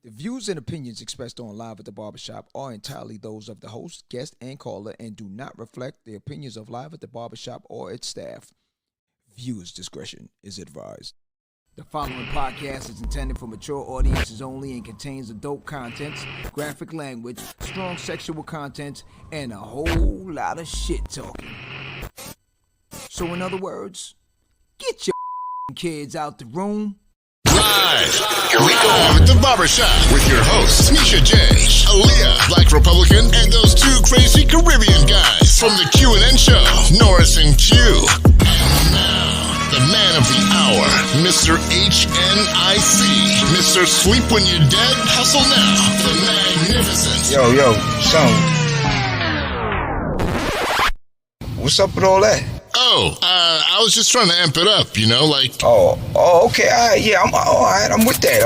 The views and opinions expressed on Live at the Barbershop are entirely those of the host, guest, and caller and do not reflect the opinions of Live at the Barbershop or its staff. Viewers' discretion is advised. The following podcast is intended for mature audiences only and contains adult contents, graphic language, strong sexual content, and a whole lot of shit talking. So in other words, get your kids out the room. Live, here we go at the Barbershop with your hosts, Misha J, Aaliyah, Black Republican, and those two crazy Caribbean guys from the Q&N show, Norris and Q. And now, the man of the hour, Mr. HNIC, Mr. Sleep When You're Dead, Hustle Now, the magnificent. Yo, son. What's up with all that? I was just trying to amp it up, you know, like... Oh, okay, all right, yeah, all right, I'm with that.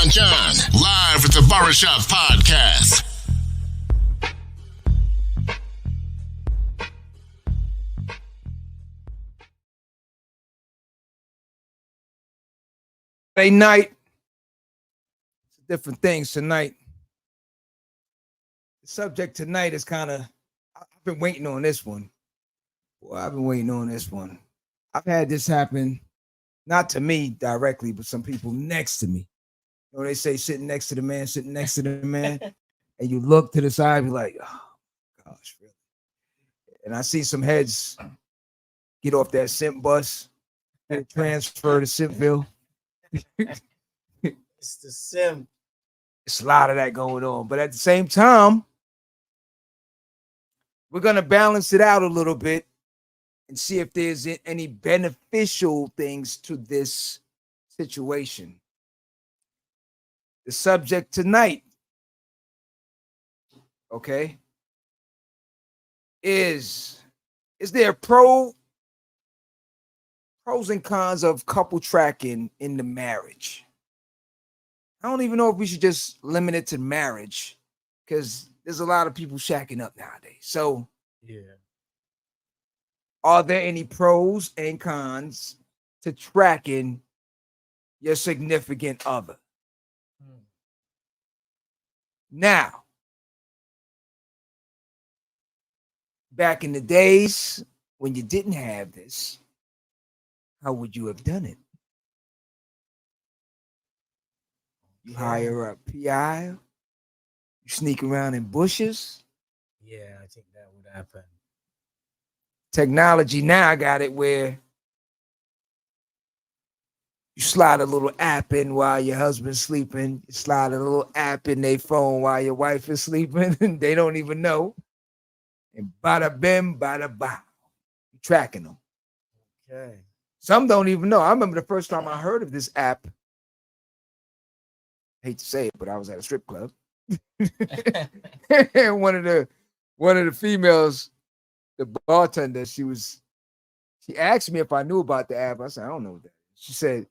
John, live at the Barbershop Podcast. Friday night, different things tonight. The subject tonight is kind of, I've been waiting on this one. I've had this happen, not to me directly, but some people next to me. You know, they say sitting next to the man, and you look to the side, be like, oh, gosh, really? And I see some heads get off that simp bus and transfer to Simpville. It's the sim. It's a lot of that going on. But at the same time, we're going to balance it out a little bit and see if there's any beneficial things to this situation. The subject tonight, okay, is there pros and cons of couple tracking in the marriage? I don't even know if we should just limit it to marriage because there's a lot of people shacking up nowadays. So, yeah. Are there any pros and cons to tracking your significant other? Now, back in the days when you didn't have this, how would you have done it? You hire a PI? You sneak around in bushes? Yeah, I think that would happen. Technology now got it where you slide a little app in while your husband's sleeping. You slide a little app in their phone while your wife is sleeping. And they don't even know. And bada bim, bada bow. You're tracking them. Okay. Some don't even know. I remember the first time I heard of this app. I hate to say it, but I was at a strip club. And one of the females, the bartender, she asked me if I knew about the app. I said, I don't know what that is. She said,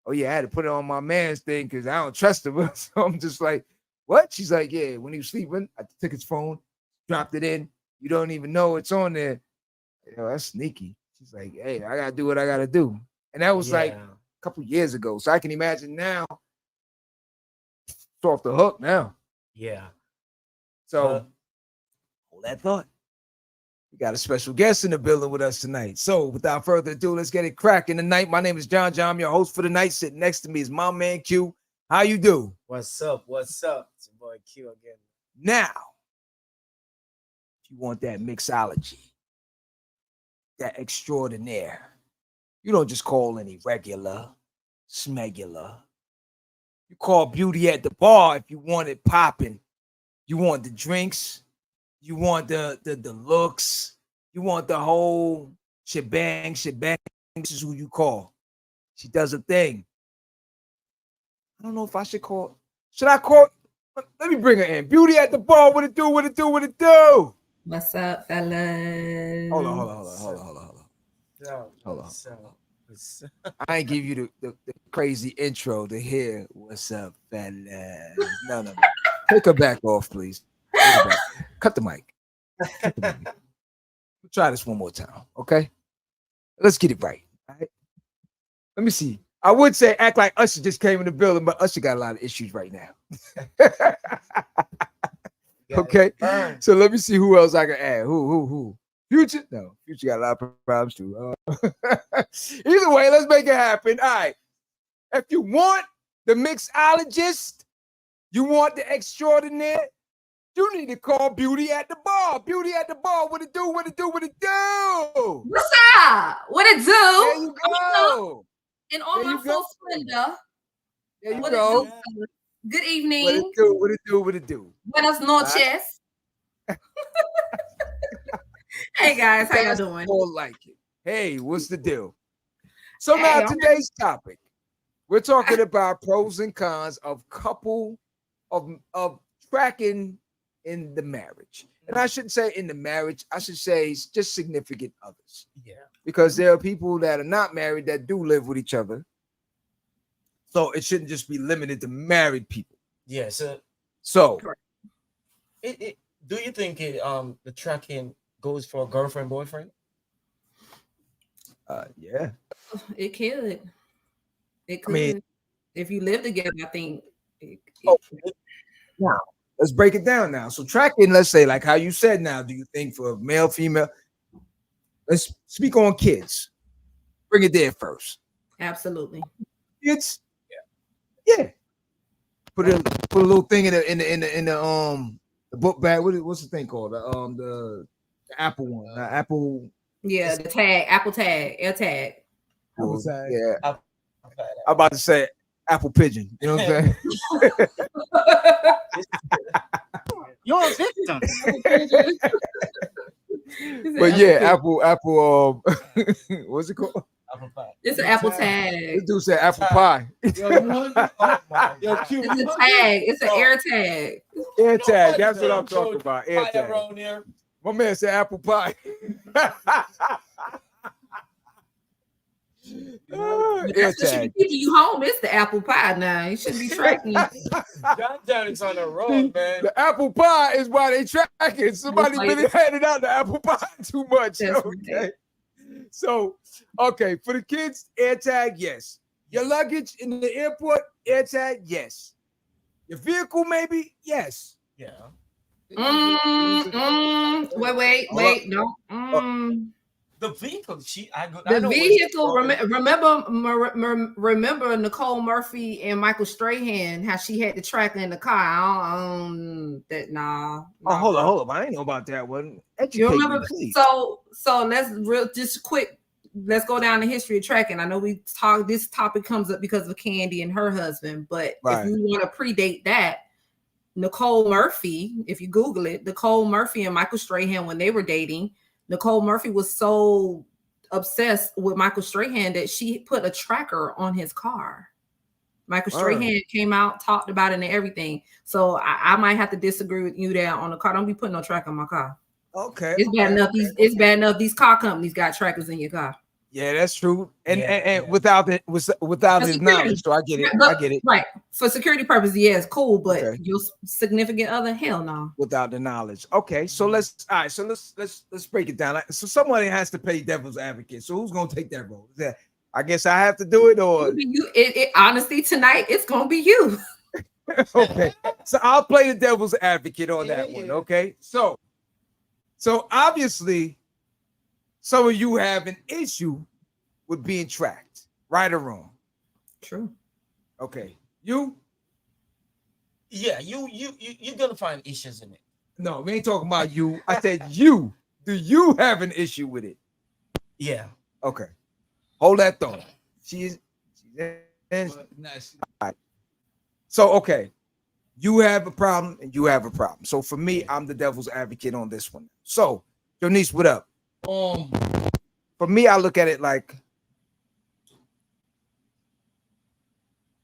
oh yeah, I had to put it on my man's thing because I don't trust him. So I'm just like, what? She's like, yeah, when he was sleeping, I took his phone, dropped it in. You don't even know it's on there. Yo, that's sneaky. She's like, hey, I gotta do what I gotta do. And that was like a couple years ago. So I can imagine now it's off the hook now. Yeah. So hold that thought. We got a special guest in the building with us tonight. So without further ado, let's get it cracking tonight. My name is John. I'm your host for the night. Sitting next to me is my man Q. How you do? What's up? It's your boy Q again. Now, if you want that mixology, that extraordinaire, you don't just call any regular, smegular. You call Beauty at the Bar if you want it popping. You want the drinks. You want the looks. You want the whole shebang. This is who you call. She does a thing. I don't know if I should call. Should I call? Let me bring her in. Beauty at the Bar. What it do? What's up, fellas? Hold on. I ain't give you the crazy intro to hear what's up, fellas. No. Take her back off, please. Cut the mic. We'll try this one more time, okay? Let's get it right. All right. Let me see. I would say act like Usher just came in the building, but Usher got a lot of issues right now. Okay, so let me see who else I can add. Who? Future? No, Future got a lot of problems too. Either way, let's make it happen. All right. If you want the mixologist, you want the extraordinaire, you need to call Beauty at the Bar. Beauty at the Bar. What it do? What it do? What it do? What's up? What it do? There you go. In all There my you go. full splendor. There you What go. it do? Good evening. What it do? What it do? What it do? Buenas noches. Hey guys, how y'all That's doing? more like it. Hey, what's the deal? So Hey, now I'm today's topic, we're talking about pros and cons of tracking in the marriage. And I shouldn't say in the marriage, I should say it's just significant others. Yeah. Because there are people that are not married that do live with each other. So it shouldn't just be limited to married people. Yeah. So Do you think the tracking goes for girlfriend, boyfriend? yeah. It could. It could. I mean, if you live together, I think. Now, let's break it down now. So tracking, let's say, like how you said now, do you think for male, female? Let's speak on kids. Bring it there first. Absolutely. Kids, yeah. Put a little thing in the book bag. What's the thing called? The Apple one. The Apple. Yeah, the tag, Apple tag, air tag. Apple tag. Yeah. I'm about to say Apple pigeon. You know what I'm saying? You're a victim. But yeah, Apple. What's it called? Apple pie. It's an Apple This tag. dude said apple pie. It's a tag. It's an air tag. Air tag. That's what I'm talking about. Air tag. My man said apple pie. Air That's what should tag. be keeping you home. It's the apple pie now. You shouldn't be tracking. John is on the road, man. The apple pie is why they track it. Somebody been handing out the apple pie too much. That's Okay. So, okay, for the kids, air tag, yes. Your luggage in the airport, air tag, yes. Your vehicle, maybe, yes. Yeah. Wait, no. The vehicle, Remember Nicole Murphy and Michael Strahan, how she had the tracker in the car. Nah. Oh, hold on. I ain't know about that one. Educate You remember? me, please. So let's go down the history of tracking. I know this topic comes up because of Candy and her husband, but if you want to predate that, Nicole Murphy, if you Google it, Nicole Murphy and Michael Strahan, when they were dating, Nicole Murphy was so obsessed with Michael Strahan that she put a tracker on his car. Michael Strahan came out, talked about it and everything. So I might have to disagree with you there on the car. Don't be putting no tracker on my car. Okay. It's bad enough. It's bad enough. These car companies got trackers in your car. Yeah, that's true. And without his knowledge, so I get it. I get it. Right. For security purposes, yeah, it's cool, but your significant other, hell no. Without the knowledge. Okay, so let's break it down. So somebody has to play devil's advocate. So who's gonna take that role? I guess I have to do it, or honestly, tonight it's gonna be you. Okay. So I'll play the devil's advocate on that one. Okay. So obviously, some of you have an issue with being tracked, right or wrong. True. Okay. You? Yeah, you're gonna find issues in it. No, we ain't talking about you. I said you. Do you have an issue with it? Yeah. Okay. Hold that thought. She's nice. All right. So okay. You have a problem and you have a problem. So for me, I'm the devil's advocate on this one. So, Jonice, what up? For me, I look at it like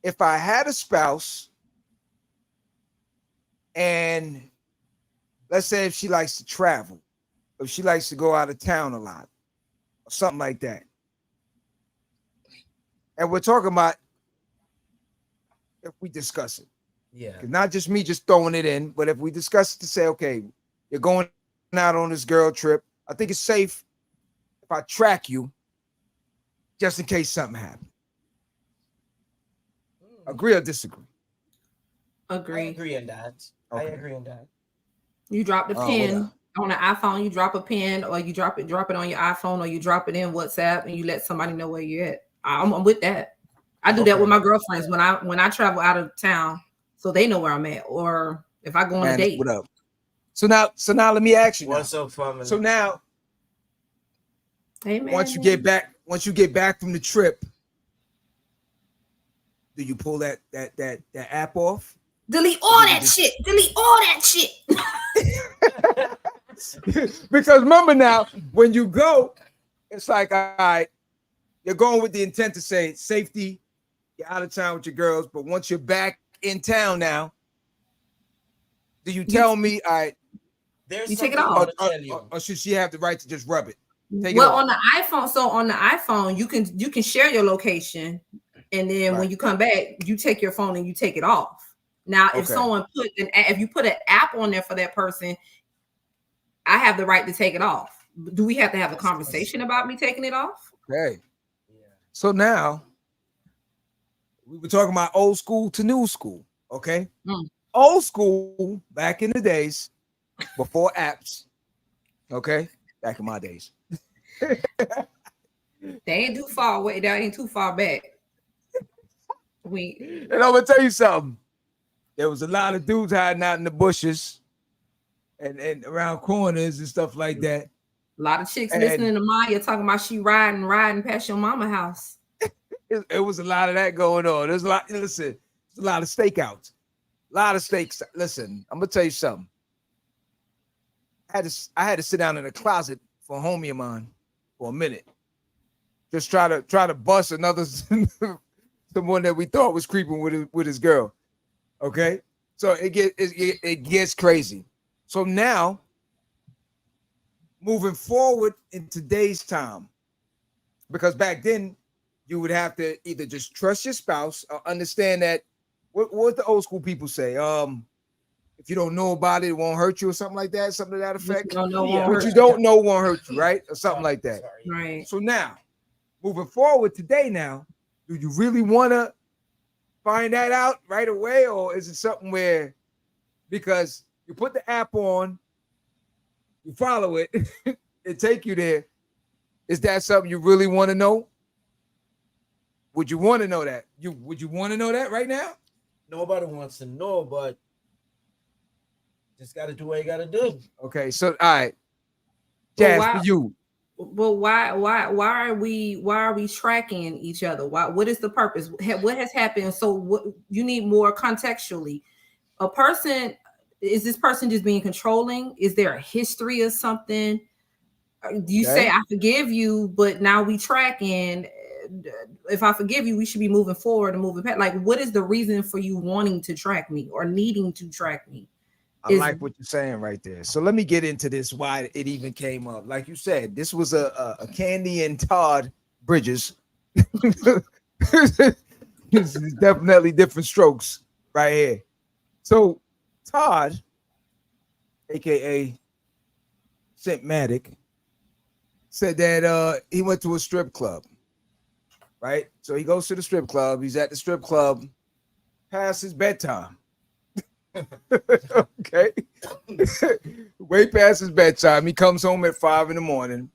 if I had a spouse and let's say if she likes to travel, if she likes to go out of town a lot, or something like that. And we're talking about if we discuss it. Yeah. Not just me just throwing it in, but if we discuss it to say, okay, you're going out on this girl trip, I think it's safe if I track you just in case something happens. Agree or disagree? I Agree. agree on that. I Okay. agree on that. You drop the Oh, pin on an iPhone, you drop a pin, or you drop it on your iPhone, or you drop it in WhatsApp, and you let somebody know where you're at. I'm with that. I do that with my girlfriends when I travel out of town, so they know where I'm at, or if I go on a date. What up? So now let me ask you. What's up, family? So now, Hey, man, once you get back from the trip, do you pull that app off? delete all that shit. Delete all that shit. Because remember now, when you go, it's like, all right, you're going with the intent to say safety, you're out of town with your girls, but once you're back in town now, do you tell me, all right, you take it off, or should she have the right to just rub it? On the iPhone, so on the iPhone, you can share your location, and then when you come back, you take your phone and you take it off. Now, if someone if you put an app on there for that person, I have the right to take it off. Do we have to have a conversation about me taking it off? Okay. Yeah. So now we were talking about old school to new school. Okay. Old school back in the days before apps. Okay. Back in my days. They ain't too far away. That ain't too far back. And I'm gonna tell you something. There was a lot of dudes hiding out in the bushes and around corners and stuff like that. A lot of chicks listening to Maya talking about she riding past your mama house. It was a lot of that going on. There's a lot. Listen, there's a lot of stakeouts. A lot of steaks. Listen, I'm gonna tell you something. I had to sit down in a closet for a homie of mine for a minute. Just try to bust another someone that we thought was creeping with his girl. Okay, so it gets crazy. So now, moving forward in today's time, because back then you would have to either just trust your spouse or understand that what the old school people say. If you don't know about it, it won't hurt you or something like that, something to that effect. What you don't know won't hurt you, right? Or something like that. Right. So now, moving forward today now, do you really want to find that out right away? Or is it something where, because you put the app on, you follow it, it take you there. Is that something you really want to know? Would you want to know that? Would you want to know that right now? Nobody wants to know, but just got to do what you got to do. Okay, so all right, Jazz, for you. Well, why are we tracking each other? What is the purpose? What has happened? So what you need more contextually. Is this person just being controlling? Is there a history of something? Do you say I forgive you, but now we tracking? If I forgive you, we should be moving forward and moving past. Like, what is the reason for you wanting to track me or needing to track me? I like what you're saying right there. So let me get into this, why it even came up. Like you said, this was a Candy and Todd Bridges. This is definitely different strokes right here. So Todd, aka Scentmatic, said that he went to a strip club. Right? So he goes to the strip club. He's at the strip club past his bedtime. Okay. Way past his bedtime. He comes home at 5 a.m.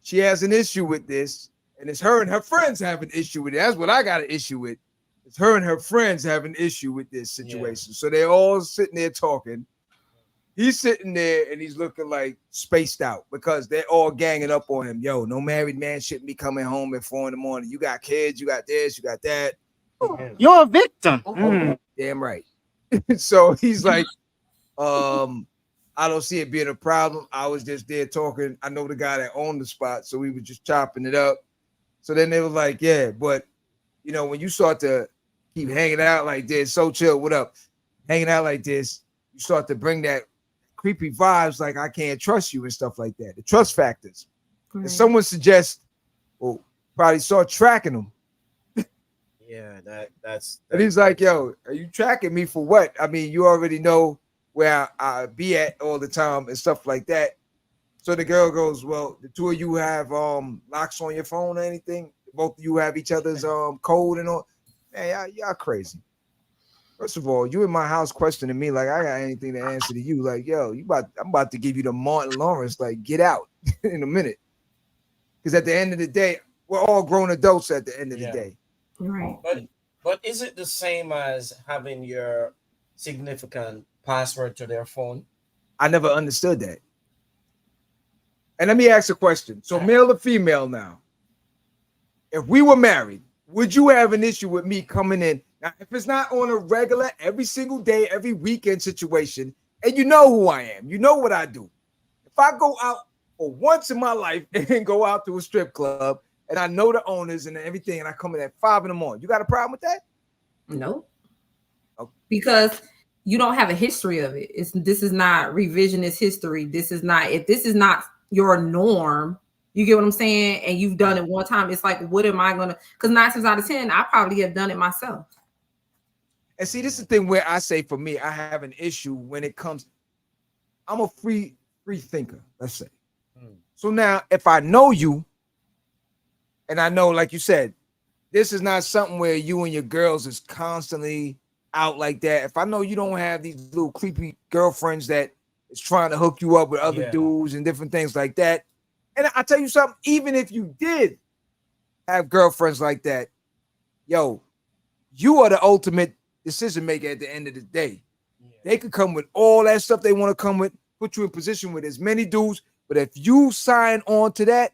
She has an issue with this, and it's her and her friends have an issue with it. That's what I got an issue with. It's her and her friends have an issue with this situation. Yeah. So they're all sitting there talking. He's sitting there and he's looking like spaced out because they're all ganging up on him. Yo, no married man shouldn't be coming home at 4 a.m. You got kids, you got this, you got that. You're a victim. Damn right. So he's like, I don't see it being a problem. I was just there talking. I know the guy that owned the spot, so we were just chopping it up. So then they were like, yeah, but you know, when you start to keep hanging out like this, so chill, what up? Hanging out like this, you start to bring that creepy vibes, like I can't trust you and stuff like that. The trust factors. If someone suggests, well, probably start tracking them. Yeah, that's. And he's like, yo, are you tracking me for what? I mean, you already know where I be at all the time and stuff like that. So the girl goes, well, the two of you have locks on your phone or anything? Both of you have each other's code and all? Man, y'all crazy. First of all, you in my house questioning me like I got anything to answer to you. Like, yo, I'm about to give you the Martin Lawrence. Like, get out in a minute. Because at the end of the day, we're all grown adults at the end of the day. Right. But is it the same as having your significant password to their phone? I never understood that. And let me ask a question. So male or female now, if we were married, would you have an issue with me coming in? Now, if it's not on a regular, every single day, every weekend situation, and you know who I am, you know what I do. If I go out for once in my life and go out to a strip club and I know the owners and everything, and I come in at 5 a.m, you got a problem with that? No. Okay. Because you don't have a history of it. This is not revisionist history. If this is not your norm, you get what I'm saying? And you've done it one time. It's like, what am I gonna? Because 9 times out of 10, I probably have done it myself. And see, this is the thing where I say for me, I have an issue when it comes. I'm a free thinker, let's say. So now, if I know you, and I know, like you said, this is not something where you and your girls is constantly out like that. If I know you don't have these little creepy girlfriends that is trying to hook you up with other dudes and different things like that. And I tell you something, even if you did have girlfriends like that, yo, you are the ultimate decision maker at the end of the day. They could come with all that stuff they want to come with, put you in position with as many dudes. But if you sign on to that,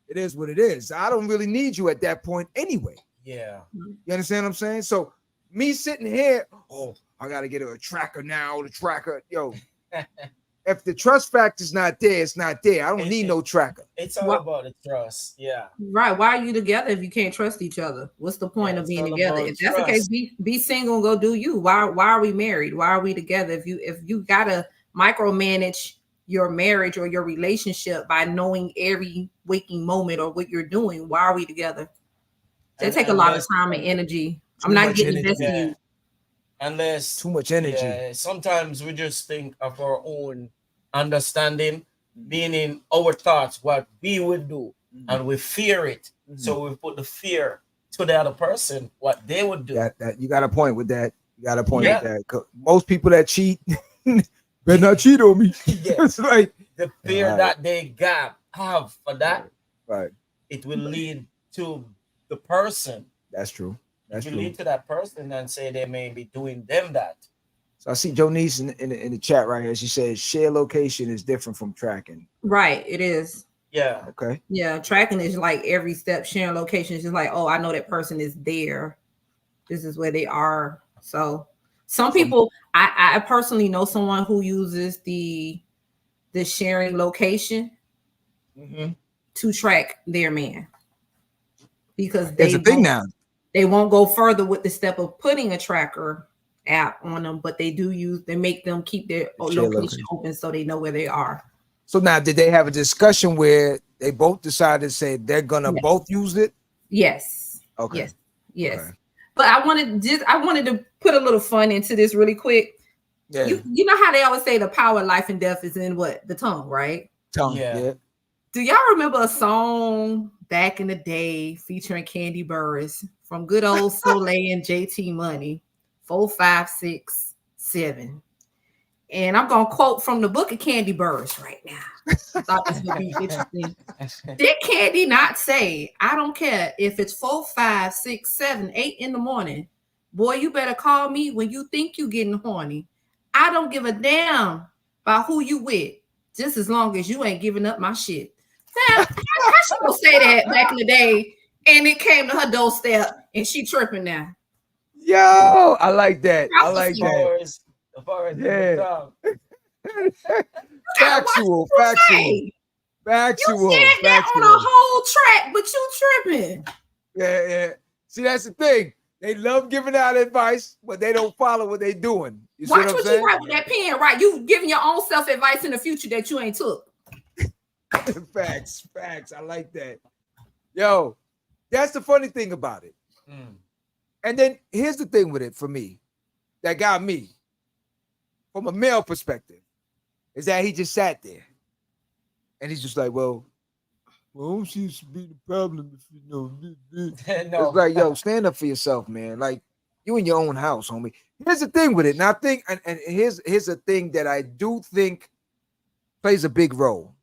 it is what it is. I don't really need you at that point anyway. Yeah. You understand what I'm saying? So me sitting here, I got to get a tracker now, the tracker. Yo, if the trust factor's not there, it's not there. I don't need no tracker. It's all about the trust. Yeah. Right. Why are you together if you can't trust each other? What's the point of being together? If that's the case, be single and go do you. Why are we married? Why are we together? If you gotta micromanage your marriage or your relationship by knowing every waking moment or what you're doing, why are we together? They take a lot of time and energy. I'm not getting invested. Unless too much energy. Yeah, sometimes we just think of our own understanding, meaning our thoughts, what we would do, and we fear it. So we put the fear to the other person, what they would do. That you got a point with that. You got a point with that. Most people that cheat better not cheat on me. It's like the fear that they have for that. Right. It will lead to the person. That's true. That's you true. lead to that person and say they may be doing them that. So I see Jonice in the chat right here. She says share location is different from tracking. Right, it is. Yeah. Okay. Yeah, tracking is like every step. Sharing location is just like, oh, I know that person is there. This is where they are. So some people, I personally know someone who uses the sharing location to track their man because there's a thing now. They won't go further with the step of putting a tracker app on them, but they make them keep their location open so they know where they are. So now, did they have a discussion where they both decided to say they're gonna both use it? Yes. Okay. Yes. Okay. But I wanted to put a little fun into this really quick. Yeah. You know how they always say the power of life and death is in what? The tongue, right? Tongue. Yeah. Do y'all remember a song back in the day featuring Candy Burris from good old Soleil and JT Money, 4, 5, 6, 7? And I'm gonna quote from the book of Candy Burris right now. I thought this would be interesting. Did Candy not say, I don't care if it's 4, 5, 6, 7, 8 in the morning, boy, you better call me when you think you getting horny. I don't give a damn about who you with, just as long as you ain't giving up my shit. How she gonna say that back in the day and it came to her doorstep and she tripping now? Yo, I like that. I like that. Yeah. Factual. You said that on a whole track, but you tripping. Yeah. See, that's the thing. They love giving out advice, but they don't follow what they're doing. You see Watch what I'm what saying? you write with that pen, right? You giving your own self advice in the future that you ain't took. Facts. I like that. Yo, that's the funny thing about it. And then here's the thing with it for me that got me from a male perspective is that he just sat there and he's just like, well, Well, she used to be the problem if you know. No. It's like, yo, stand up for yourself, man. Like, you in your own house, homie. Here's the thing with it. And I think, and here's a thing that I do think plays a big role.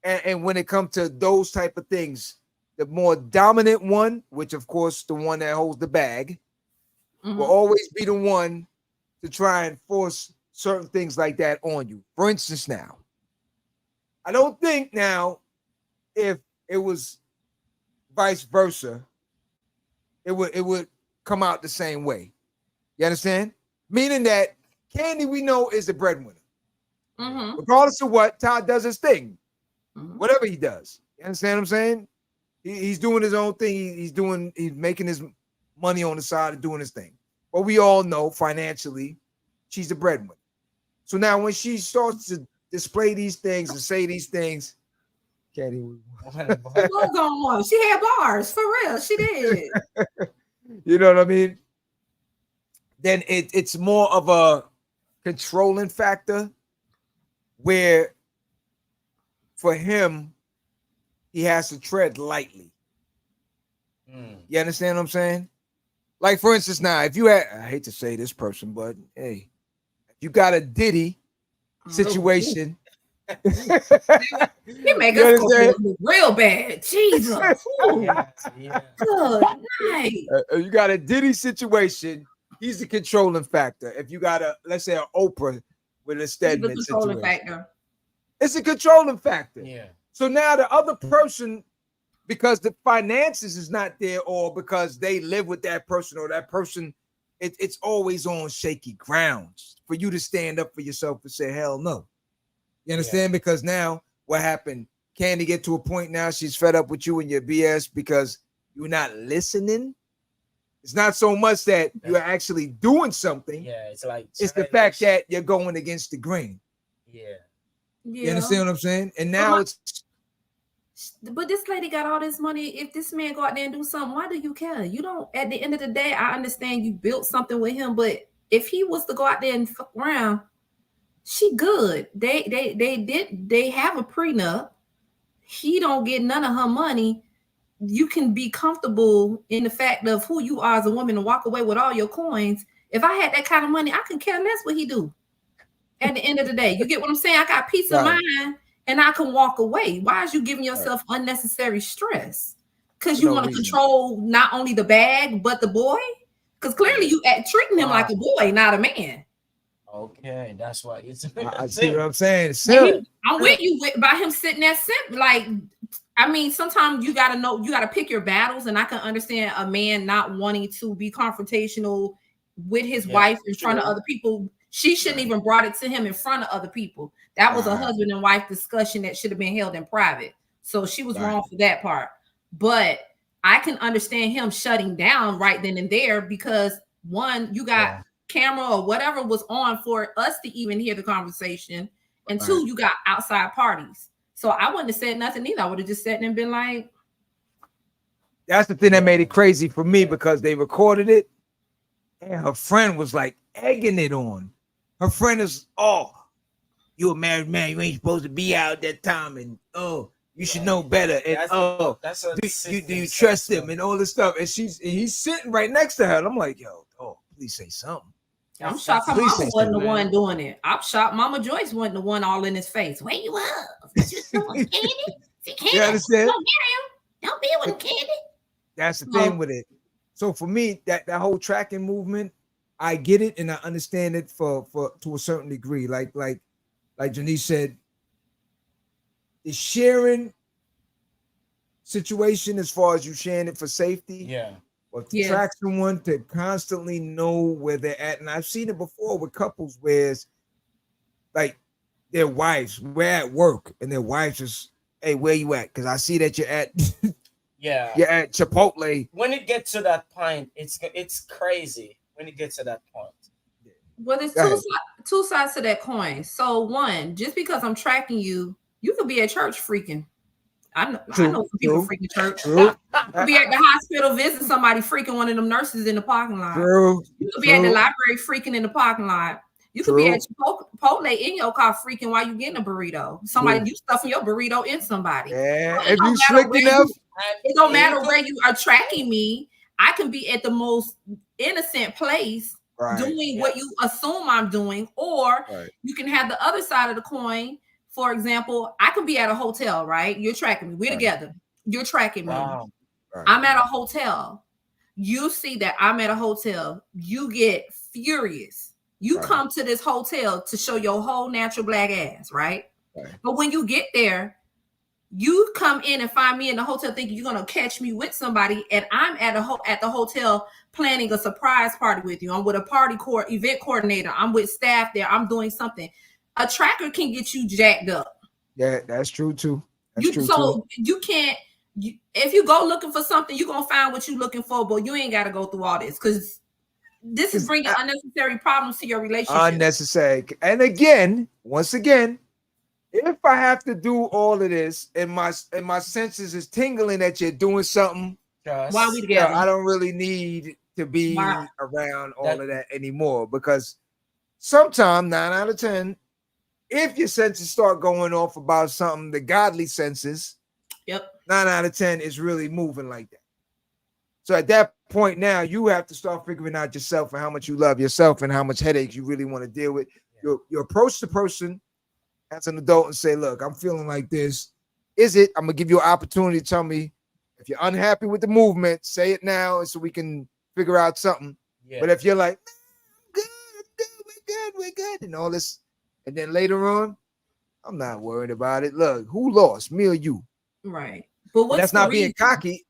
And when it comes to those type of things, the more dominant one, which of course the one that holds the bag, will always be the one to try and force certain things like that on you. For instance, now, I don't think now if it was vice versa, it would come out the same way. You understand? Meaning that Candy, we know, is the breadwinner. Regardless of what, Todd does his thing. Whatever he does. You understand what I'm saying? He's doing his own thing. He's making his money on the side and doing his thing. But we all know financially, she's the breadwinner. So now when she starts to display these things and say these things, Candy, was on one. She had bars for real. She did. You know what I mean? Then it's more of a controlling factor where for him, he has to tread lightly. You understand what I'm saying? Like, for instance, now, if you had, I hate to say this person, but hey, if you got a Diddy situation. You make us go real bad. Jesus. Yeah. Good night. If you got a Diddy situation, he's the controlling factor. If you got let's say, an Oprah with a Stedman situation. Factor. It's a controlling factor. Yeah. So now the other person, because the finances is not there, or because they live with that person, or that person, it's always on shaky grounds for you to stand up for yourself and say, hell no. You understand? Yeah. Because now what happened? Candy get to a point now she's fed up with you and your BS because you're not listening. It's not so much that you're actually doing something. Yeah, it's like it's the fact that you're going against the grain. Yeah. You understand what I'm saying? And now but this lady got all this money. If this man go out there and do something, why do you care? You don't. At the end of the day, I understand you built something with him, but if he was to go out there and fuck around, she good. They have a prenup. He don't get none of her money. You can be comfortable in the fact of who you are as a woman and walk away with all your coins. If I had that kind of money, I can care less what he do. At the end of the day, you get what I'm saying? I got peace of mind and I can walk away. Why is you giving yourself unnecessary stress? Because you want to control not only the bag, but the boy? Because clearly you treating him like a boy, not a man. Okay, that's why it's. I see what I'm saying. I'm with you by him sitting there like, I mean, sometimes you gotta know, you gotta pick your battles, and I can understand a man not wanting to be confrontational with his wife in front of other people. She shouldn't even brought it to him in front of other people. That was a husband and wife discussion that should have been held in private. So she was wrong for that part. But I can understand him shutting down right then and there because one, you got camera or whatever was on for us to even hear the conversation, and two, you got outside parties. So I wouldn't have said nothing either. I would have just sat there and been like, that's the thing that made it crazy for me, because they recorded it and her friend was like egging it on. Her friend is, you a married man, you ain't supposed to be out that time, and you should know better, and do you trust him and all this stuff, and he's sitting right next to her, and I'm like, yo, please say something. I'm shocked her mama wasn't the one doing it. I'm shocked Mama Joyce wasn't the one all in his face. Where you up? Candy? See, Candy? You understand? Don't be with him, Candy. That's the thing with it. So for me, that whole tracking movement, I get it and I understand it for to a certain degree. Like Janice said, the sharing situation, as far as you sharing it for safety, or to track someone to constantly know where they're at. And I've seen it before with couples where it's like their wives, we're at work and their wives just, hey, where you at? Because I see that you're at you're at Chipotle. When it gets to that point, it's crazy when it gets to that point. Well, there's two sides to that coin. So one, just because I'm tracking you, you could be at church freaking. I know some people freaking church. You could be at the hospital visiting somebody freaking one of them nurses in the parking lot. You could be at the library freaking in the parking lot. You could be at Chipotle in your car freaking while you getting a burrito. Somebody, you stuffing your burrito in somebody. Yeah, if you slick enough. It don't matter where you are tracking me. I can be at the most innocent place doing what you assume I'm doing, or you can have the other side of the coin. For example, I can be at a hotel, right? You're tracking me. We're together. You're tracking me. Right. I'm at a hotel. You see that I'm at a hotel. You get furious. You come to this hotel to show your whole natural black ass, right? But when you get there, you come in and find me in the hotel thinking you're gonna catch me with somebody, and I'm at the hotel planning a surprise party with you. I'm with a event coordinator. I'm with staff there. I'm doing something. A tracker can get you jacked up. Yeah, that's true too. You can't. If you go looking for something, you're gonna find what you're looking for, but you ain't got to go through all this because this is bringing unnecessary problems to your relationship. Unnecessary. And once again, if I have to do all of this and my senses is tingling that you're doing something, why we together? I don't really need to be around all of that anymore, because sometimes 9 out of 10, if your senses start going off about something, the godly senses, 9 out of 10 is really moving like that. So at that point now, you have to start figuring out yourself and how much you love yourself and how much headaches you really want to deal with. You approach the person as an adult and say, look, I'm feeling like this. Is it? I'm going to give you an opportunity to tell me if you're unhappy with the movement, say it now so we can figure out something. Yeah. But if you're like, we're good, and all this, and then later on, I'm not worried about it. Look, who lost, me or you? Right. But that's not being cocky.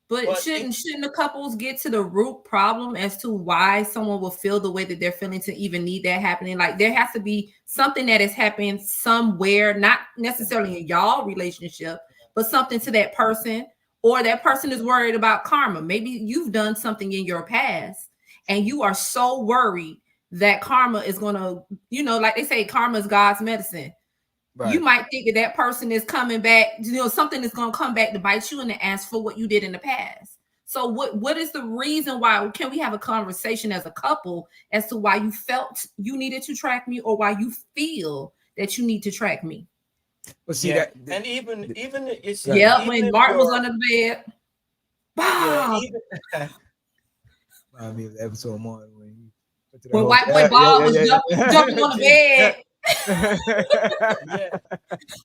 But shouldn't the couples get to the root problem as to why someone will feel the way that they're feeling to even need that happening? Like there has to be something that is happening somewhere, not necessarily in y'all relationship, but something to that person, or that person is worried about karma. Maybe you've done something in your past and you are so worried that karma is going to, like they say, karma is God's medicine. Right. You might think that person is coming back, something is going to come back to bite you in the ass for what you did in the past. So what is the reason why? Can we have a conversation as a couple as to why you felt you needed to track me, or why you feel that you need to track me? Well, see and even it's when Martin was under the bed. Wow. I mean, the episode Martin when White Boy Bob was jumping on the bed.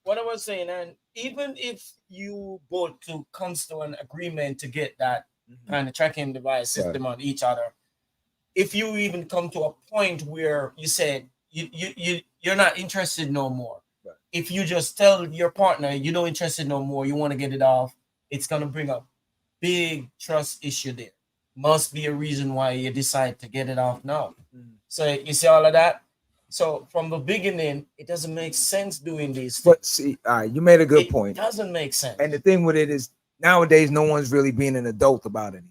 What I was saying, and even if you both comes to an agreement to get that kind of tracking device system on each other, if you even come to a point where you said you're not interested no more, if you just tell your partner you're not interested no more, you want to get it off, it's gonna bring up big trust issue there. Must be a reason why you decide to get it off now. So you see all of that. So from the beginning, it doesn't make sense doing these things. But see, you made a good point. It doesn't make sense. And the thing with it is, nowadays, no one's really being an adult about it.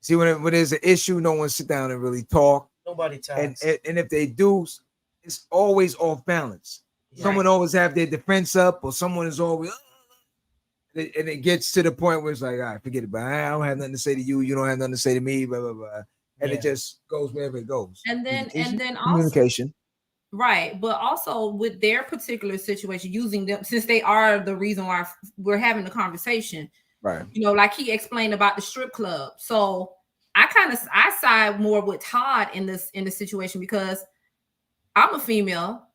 See, when there's an issue, no one sit down and really talk. Nobody talks. And if they do, it's always off balance. Right. Someone always have their defense up, or someone is always, and it gets to the point where it's like, all right, forget it. But I don't have nothing to say to you. You don't have nothing to say to me. Blah blah blah. And it just goes wherever it goes. And then communication. Also, right. But also with their particular situation, using them, since they are the reason why we're having the conversation. Right. Like he explained about the strip club. So I side more with Todd in this situation, because I'm a female.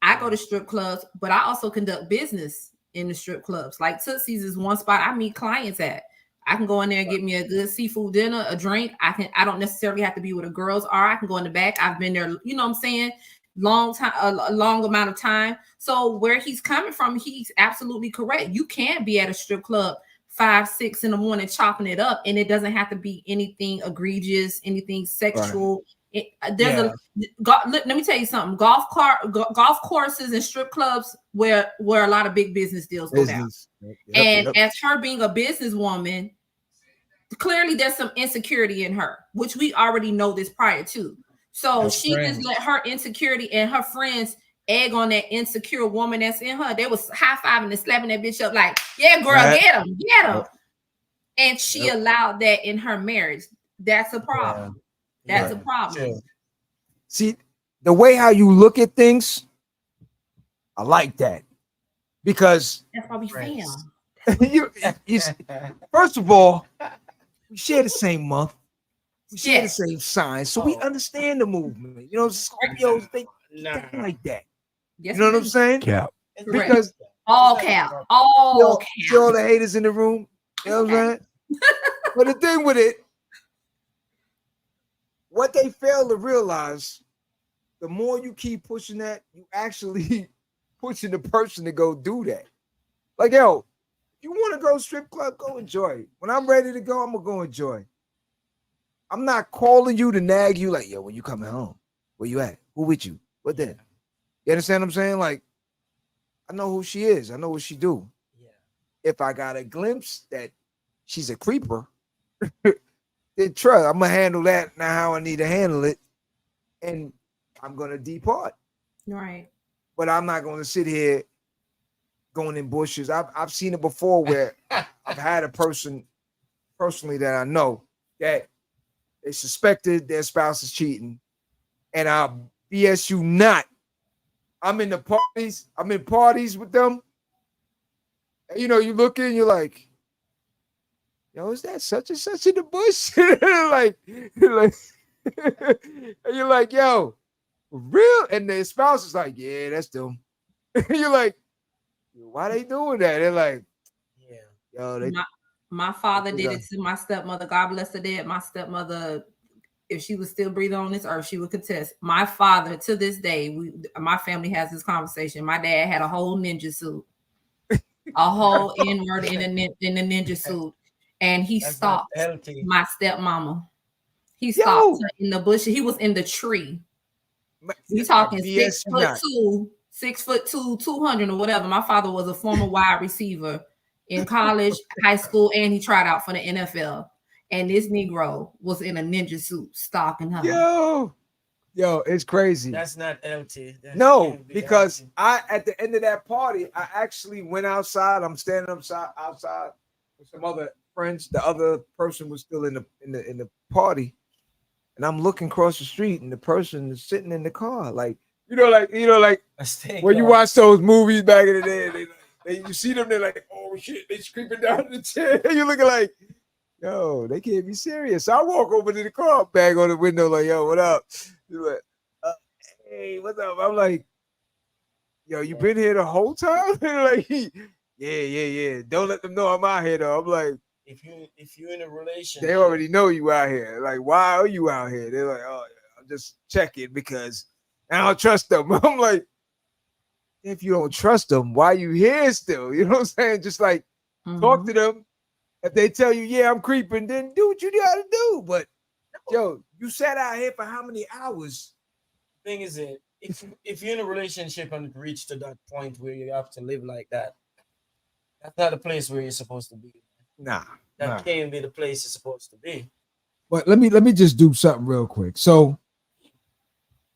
I go to strip clubs, but I also conduct business in the strip clubs. Like Tootsie's is one spot I meet clients at. I can go in there and get me a good seafood dinner, a drink. I don't necessarily have to be where the girls are. I can go in the back. I've been there, you know what I'm saying? Long time, a long amount of time. So where he's coming from, he's absolutely correct. You can't be at a strip club 5, 6 in the morning chopping it up, and it doesn't have to be anything egregious, anything sexual. Right. Let me tell you something. Golf courses and strip clubs where a lot of big business deals go down. As her being a businesswoman, clearly there's some insecurity in her, which we already know this prior to. So she just let her insecurity and her friends egg on that insecure woman that's in her. They was high-fiving and slapping that bitch up like, yeah, girl, get him. And she allowed that in her marriage. That's a problem. That's a problem. See, the way how you look at things, I like that. Because That's why we fam. you first of all, we share the same month. We share the same sign. So we understand the movement. You know, Scorpios, they think like that. Yes, you know what I'm saying? Yeah. Because all cap. All cap. see all the haters in the room. You know what I'm saying? But the thing with it, what they fail to realize, the more you keep pushing that, you actually pushing the person to go do that. Like, yo, if you want to go strip club, go enjoy. When I'm ready to go, I'm gonna go enjoy. I'm not calling you to nag you like, yo, when you coming home, where you at? Who with you? What then? You understand what I'm saying? Like, I know who she is. I know what she do. Yeah. If I got a glimpse that she's a creeper, then trust, I'm gonna handle that now how I need to handle it, and I'm gonna depart. Right. But I'm not gonna sit here going in bushes. I've seen it before where I've had a person personally that I know that they suspected their spouse is cheating, and I'll BS you not. I'm in parties with them. And, you know, you look in, you're like, yo, is that such and such in the bush? And you're like, yo, real? And the spouse is like, yeah, that's them. You're like, why they doing that? They're like, yeah, yo, my father did it to my stepmother. God bless her dead. My stepmother, if she was still breathing on this earth, she would contest. My father, to this day, my family has this conversation. My dad had a whole ninja suit, a whole N-word in a ninja suit, and he stopped my stepmama. He stopped her in the bush. He was in the tree. We talking 6'2", 6'2", 200 or whatever. My father was a former wide receiver in college, high school, and he tried out for the NFL. And this Negro was in a ninja suit stalking her. Yo, it's crazy. That's not LT. No, because LT. At the end of that party, I actually went outside. I'm standing outside with some other friends. The other person was still in the party, and I'm looking across the street, and the person is sitting in the car, like when you watch those movies back in the day, you see them, they're like, oh shit, they creeping down the chair. You're looking like, yo, they can't be serious. So I walk over to the car, bang on the window, like, yo, what up? He's like, hey, what's up? I'm like, yo, you been here the whole time? Like, yeah. Don't let them know I'm out here though. I'm like, if you're in a relationship, they already know you out here. Like, why are you out here? They're like, oh, I'm just checking because I don't trust them. I'm like, if you don't trust them, why are you here still? You know what I'm saying? Just like talk to them. If they tell you, yeah, I'm creeping, then do what you gotta do. But yo, you sat out here for how many hours? Thing is, if you're in a relationship and reach to that point where you have to live like that, that's not the place where you're supposed to be. Nah, that can't be the place you're supposed to be. But let me just do something real quick. So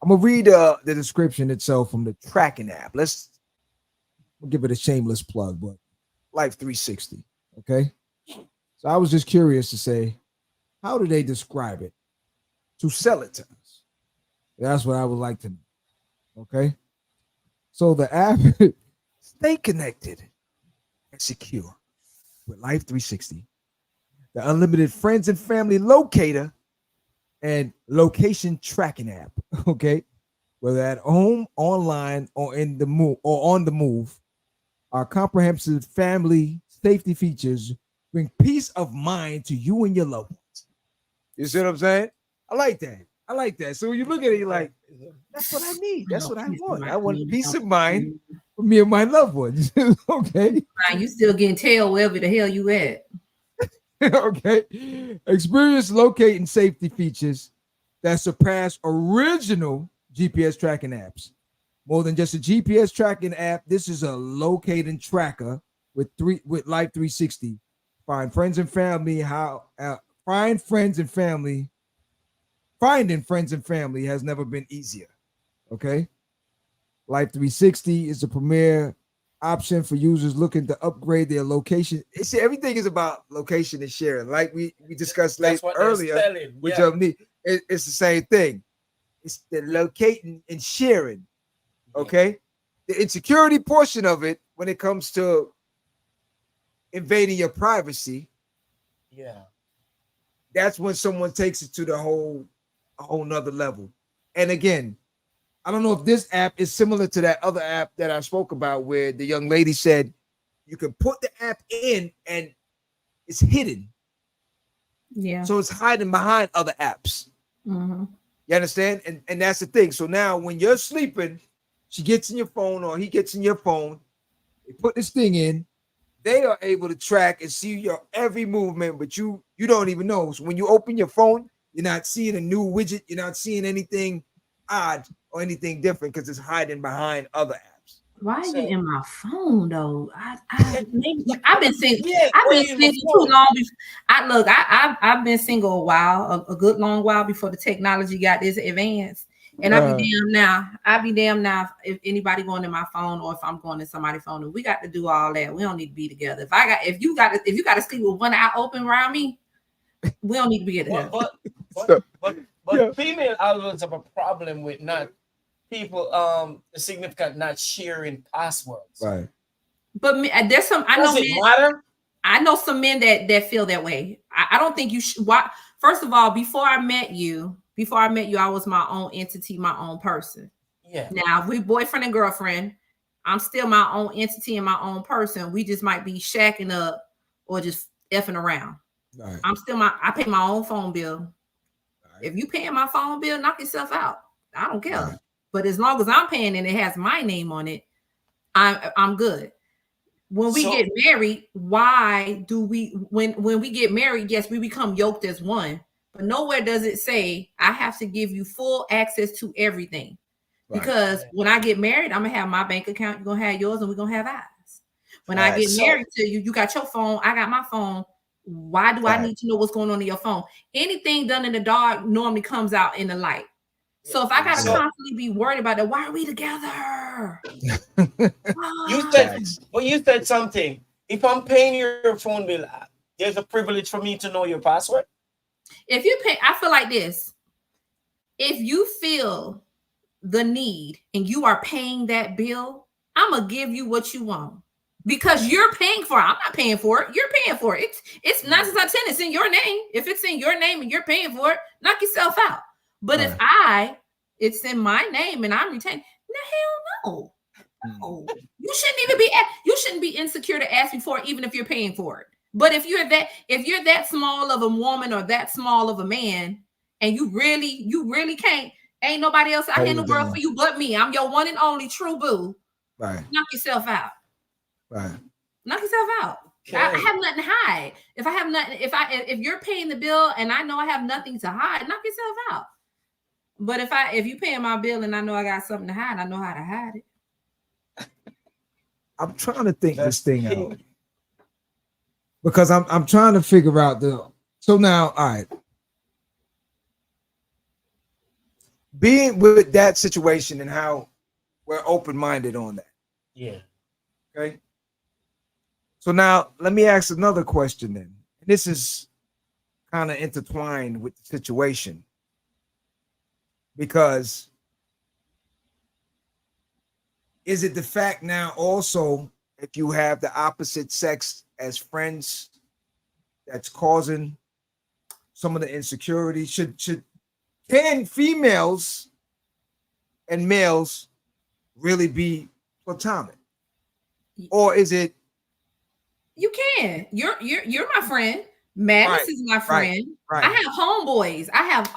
I'm gonna read the description itself from the tracking app. We'll give it a shameless plug, but Life 360. Okay. So I was just curious to say, how do they describe it to sell it to us? That's what I would like to know. Okay. So the app, stay connected and secure with Life 360, the unlimited friends and family locator and location tracking app. Okay. Whether at home, online, or on the move, our comprehensive family safety features bring peace of mind to you and your loved ones. You see what I'm saying? I like that. So when you look at it, you're like, that's what I need. That's what I want. I want peace of mind for me and my loved ones. Okay. You still getting tail wherever the hell you at. Okay. Experience locating safety features that surpass original GPS tracking apps. More than just a GPS tracking app, this is a locating tracker with Life 360. Finding friends and family has never been easier. Okay. Life 360 is the premier option for users looking to upgrade their location. Everything is about location and sharing. Like we discussed earlier, which it's the same thing. It's the locating and sharing. Okay. The insecurity portion of it, when it comes to invading your privacy, that's when someone takes it to a whole nother level. And again, I don't know if this app is similar to that other app that I spoke about, where the young lady said you can put the app in and it's hidden. Yeah. So it's hiding behind other apps. Mm-hmm. You understand? And that's the thing. So now when you're sleeping, she gets in your phone or he gets in your phone, they put this thing in, they are able to track and see your every movement, but you don't even know. So when you open your phone, you're not seeing a new widget, you're not seeing anything odd or anything different because it's hiding behind other apps. Why are you in my phone though? I've been single. I've been single too long. I've been single a while, a good long while before the technology got this advanced. And I be damn now if anybody going to my phone or if I'm going to somebody's phone. And we got to do all that. We don't need to be together. If you got to sleep with one eye open around me, we don't need to be together. But female always have a problem with not people significant not sharing passwords. Right. But there's some I know some men that feel that way. I don't think you should. Why? First of all, before I met you, I was my own entity, my own person. Yeah. Now, if we boyfriend and girlfriend, I'm still my own entity and my own person. We just might be shacking up or just effing around. Right. I pay my own phone bill. Right. If you paying my phone bill, knock yourself out. I don't care. Right. But as long as I'm paying and it has my name on it, I'm good. When we get married, why do we when we get married, yes, we become yoked as one. But nowhere does it say I have to give you full access to everything. Right. Because when I get married, I'm gonna have my bank account, you're gonna have yours, and we're gonna have ours. When I get married to you, you got your phone, I got my phone. Why do I need to know what's going on in your phone? Anything done in the dark normally comes out in the light. So if I gotta constantly be worried about that, why are we together? You said something. If I'm paying your phone bill, there's a privilege for me to know your password. If you pay, I feel like this. If you feel the need and you are paying that bill, I'm gonna give you what you want because you're paying for it. I'm not paying for it. You're paying for it. It's 9 times out of 10. It's in your name. If it's in your name and you're paying for it, knock yourself out. But if it's in my name and I'm retaining, hell no. You shouldn't be insecure to ask me for it, even if you're paying for it. But if you're that small of a woman or that small of a man, and you really can't, ain't nobody else out here in the world for you but me. I'm your one and only true boo. Right. Knock yourself out. Right. Knock yourself out. Okay. I have nothing to hide. If you're paying the bill and I know I have nothing to hide, knock yourself out. But if you paying my bill and I know I got something to hide, I know how to hide it. I'm trying to think this thing out because I'm trying to figure out so now, all right. Being with that situation and how we're open-minded on that. Yeah. Okay. So now let me ask another question then. This is kind of intertwined with the situation. Because is it the fact now also if you have the opposite sex as friends that's causing some of the insecurity? Can females and males really be platonic? Or is it? You can. You're my friend. Madness is my friend. Right. I have homeboys. I have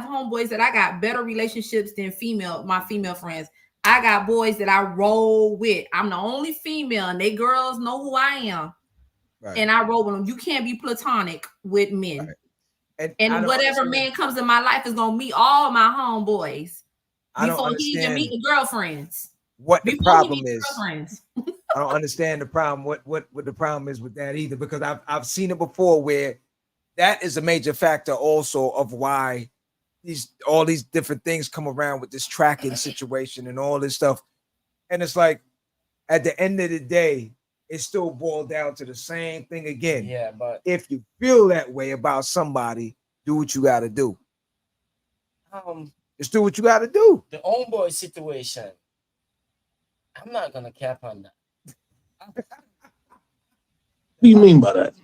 homeboys that I got better relationships than my female friends. I got boys that I roll with. I'm the only female, and they girls know who I am. Right. And I roll with them. You can't be platonic with men. Right. And whatever man comes in my life is gonna meet all my homeboys before he even meet the girlfriends. What the problem is? I don't understand the problem. What the problem is with that either, because I've seen it before where that is a major factor also of why all these different things come around with this tracking situation and all this stuff. And it's like at the end of the day, it still boiled down to the same thing again. Yeah, but if you feel that way about somebody, do what you got to do. Just do what you got to do. The homeboy situation. I'm not gonna cap on that. What do you mean by that?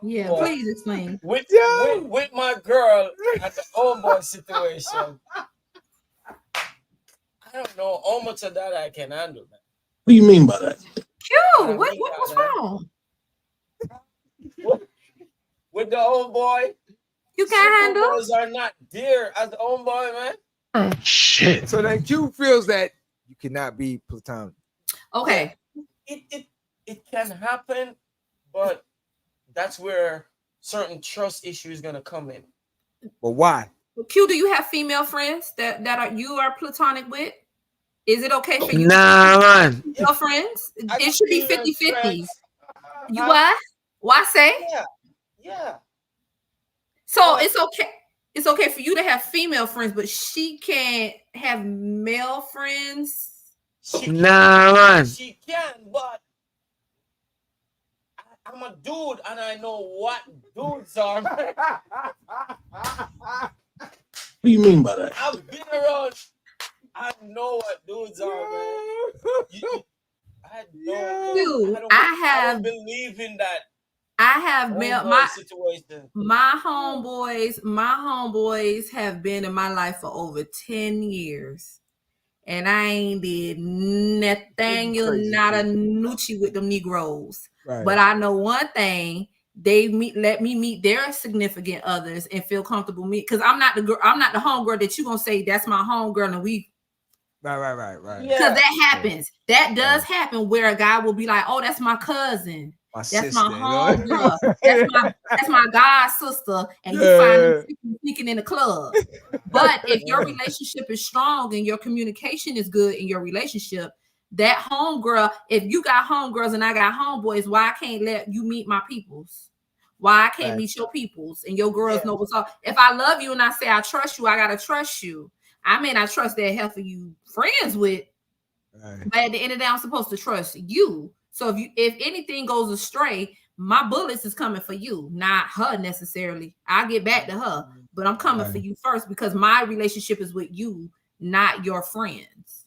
Yeah, please explain. With my girl at the homeboy situation, I don't know how much of that I can handle, man. What do you mean by that? Q, what's wrong? With the homeboy, you can't handle. Boys are not dear as the homeboy, man. Shit. So then Q feels that you cannot be platonic. Okay. It can happen, but that's where certain trust issues gonna come in. But why? Q, do you have female friends that you are platonic with? Is it okay for you? Nah, man. Your friends? It should be 50-50. You what? Why say? Yeah. So it's okay. It's okay for you to have female friends, but she can't have male friends. Nah, man. She can, but I'm a dude and I know what dudes are. What do you mean by that? I've been around. I know what dudes are, man. I don't believe in that. I have situation. My homeboys have been in my life for over 10 years. And I ain't did nothing, not a noochie with them Negroes. Right. But I know one thing, let me meet their significant others and feel comfortable because I'm not the homegirl that you gonna say that's my homegirl and we right. Because that happens. That does happen where a guy will be like, oh, that's my cousin. That's my homegirl. that's my god sister, and you find them sneaking in the club. But if your relationship is strong and your communication is good in your relationship, that homegirl, if you got homegirls and I got homeboys, why I can't let you meet my peoples? Why I can't meet your peoples and your girls know what's up? If I love you and I say I trust you, I gotta trust you. I may not trust that hell for you friends with, but at the end of the day, I'm supposed to trust you. So if anything goes astray, my bullets is coming for you, not her necessarily. I'll get back to her, but I'm coming for you first because my relationship is with you, not your friends.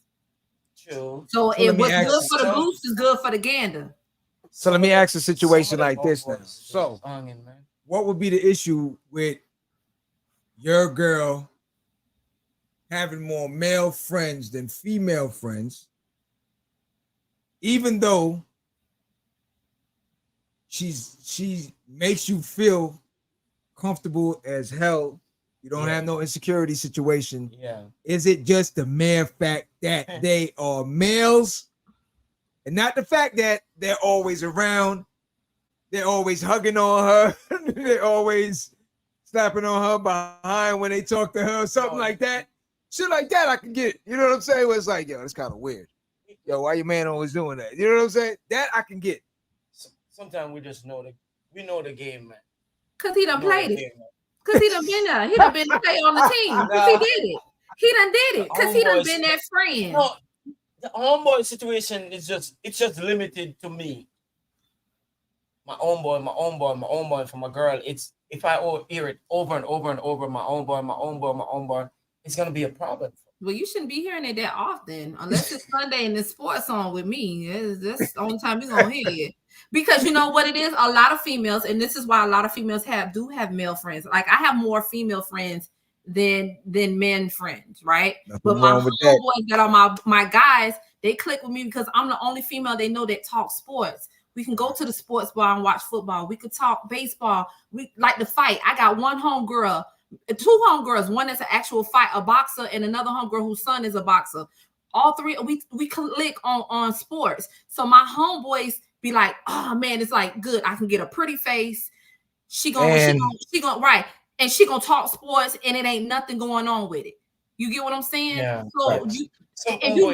True. So what's good for the goose is good for the gander. So let me ask a situation like this now. So what would be the issue with your girl having more male friends than female friends, even though she makes you feel comfortable as hell? You don't have no insecurity situation. Yeah. Is it just the mere fact that they are males and not the fact that they're always around? They're always hugging on her. They're always slapping on her behind when they talk to her, something like that. Shit like that I can get. You know what I'm saying? Where it's like, yo, it's kind of weird. Yo, why your man always doing that? You know what I'm saying? That I can get. Sometimes we just know we know the game, man. Cause he done played it. Cause he done been there. He done been to play on the team. Cause he did it. He done did it. Cause he done been that friend. No, the homeboy situation is just limited to me. My homeboy for my girl. It's if I hear it over and over and over, my homeboy, it's gonna be a problem. Well, you shouldn't be hearing it that often, unless it's Sunday and it's sports on with me. That's the only time you're gonna hear it. Because you know what it is? A lot of females, and this is why a lot of females do have male friends. Like I have more female friends than men friends, right? But my homeboys that are my guys, they click with me because I'm the only female they know that talks sports. We can go to the sports bar and watch football. We could talk baseball. We like to fight. I got one homegirl, two homegirls, one that's an actual fight, a boxer, and another homegirl whose son is a boxer. All three, we click on sports. So my homeboys be like, oh man, it's like good. I can get a pretty face. She gonna right, and she gonna talk sports, and it ain't nothing going on with it. You get what I'm saying? Yeah. So right. If you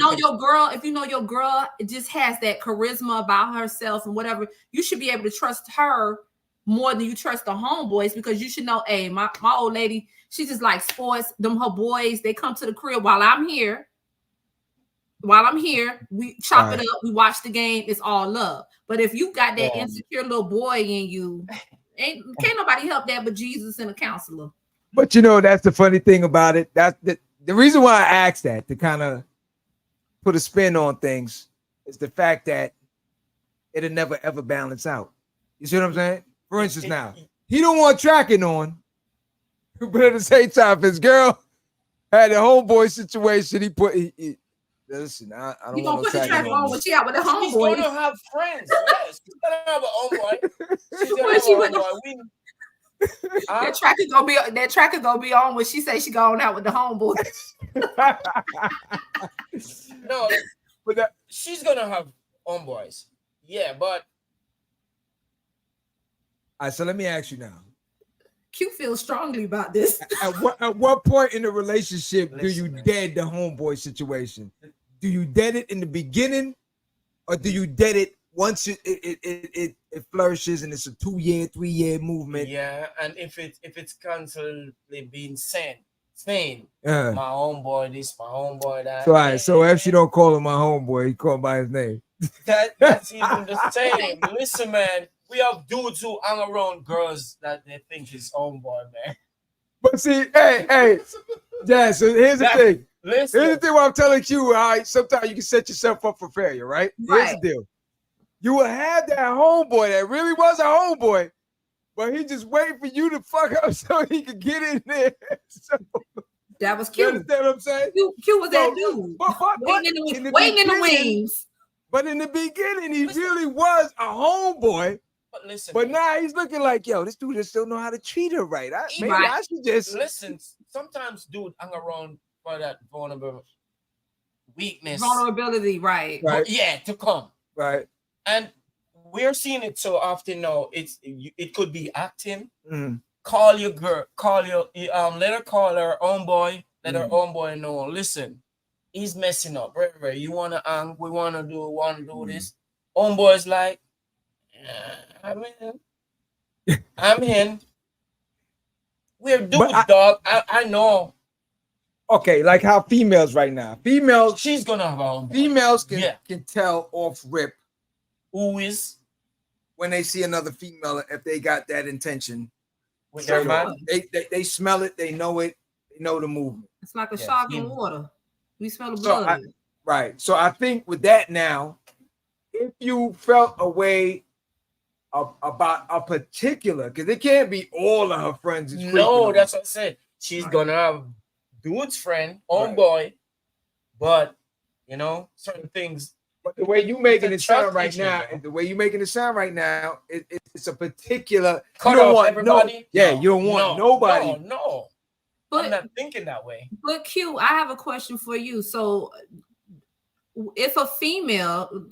know your girl just has that charisma about herself and whatever, you should be able to trust her more than you trust the homeboys because you should know, hey, my old lady, she just like sports. Them her boys, they come to the crib while I'm here. We chop it up, we watch the game, it's all love. But if you got that insecure little boy in you, can't nobody help that but Jesus and a counselor. But you know, that's the funny thing about it. That's the reason why I asked that, to kind of put a spin on things, is the fact that it'll never ever balance out. You see what I'm saying? For instance, now he don't want tracking on, but at the same time, if his girl had a homeboy situation, listen, I don't You want gonna no put the tracking track on when she out with the She's gonna homeboy. have friends. Yes, she's gonna have an homeboy. She's gonna When have she an with the- homeboy. That tracker gonna be on when she say she going out with the homeboy. No, but she's gonna have homeboys. Yeah, but all right, so let me ask you now. Q feels strongly about this. At what point in the relationship do you Listen, dead the homeboy situation? Do you dead it in the beginning, or do you dead it once it flourishes and it's a 2-year, 3-year movement? yeah, and if it's constantly being saying my Uh, homeboy this, my homeboy that. so all right, so if she don't call him my homeboy, he call him by his name. That's even the same. Listen, man, we have dudes who hang around girls that they think is homeboy, man. But see, hey, yeah. So here's the thing. Listen, Here's the thing. What I'm telling you, all right, sometimes you can set yourself up for failure, right? Here's the deal. You will have that homeboy that really was a homeboy, but he just waiting for you to fuck up so he could get in there. So, That was you Q. understand what I'm saying? Q was that So, dude. but Waiting in the wings. But in the beginning, he really was a homeboy. but listen, But now he's looking like, yo, this dude just don't know how to treat her right. Maybe Right. I should just listen. Sometimes dude hang around for that vulnerable weakness. Vulnerability, right. Right. Yeah, to come. right. And we're seeing it so often now. It could be acting. Mm. Call your girl. Let her call her homeboy. Let her Mm. homeboy know. Listen, he's messing up. Right. You wanna we wanna do this. Homeboy's like, I'm in. We're dudes, dog. I know. Okay, like how females right now. Females She's gonna have a homeboy. Females can, Yeah. can tell off rip Who is when they see another female if they got that intention. with their man? They smell it, they know it, they know the movement. It's like a Yeah. shark in water. We smell the So blood. Right. So I think with that now, if you felt a way about a particular, because it can't be all of her friends. is freaking No, her. that's what I said. She's gonna have dude's friend, homeboy, but you know, certain things. But the way you making it It's a sound trust right issue, now, though. and the way you making it sound right now, it's a particular. Cut you don't off want everybody. No, you don't want nobody. No. I'm But not thinking that way. But Q, I have a question for you. So, if a female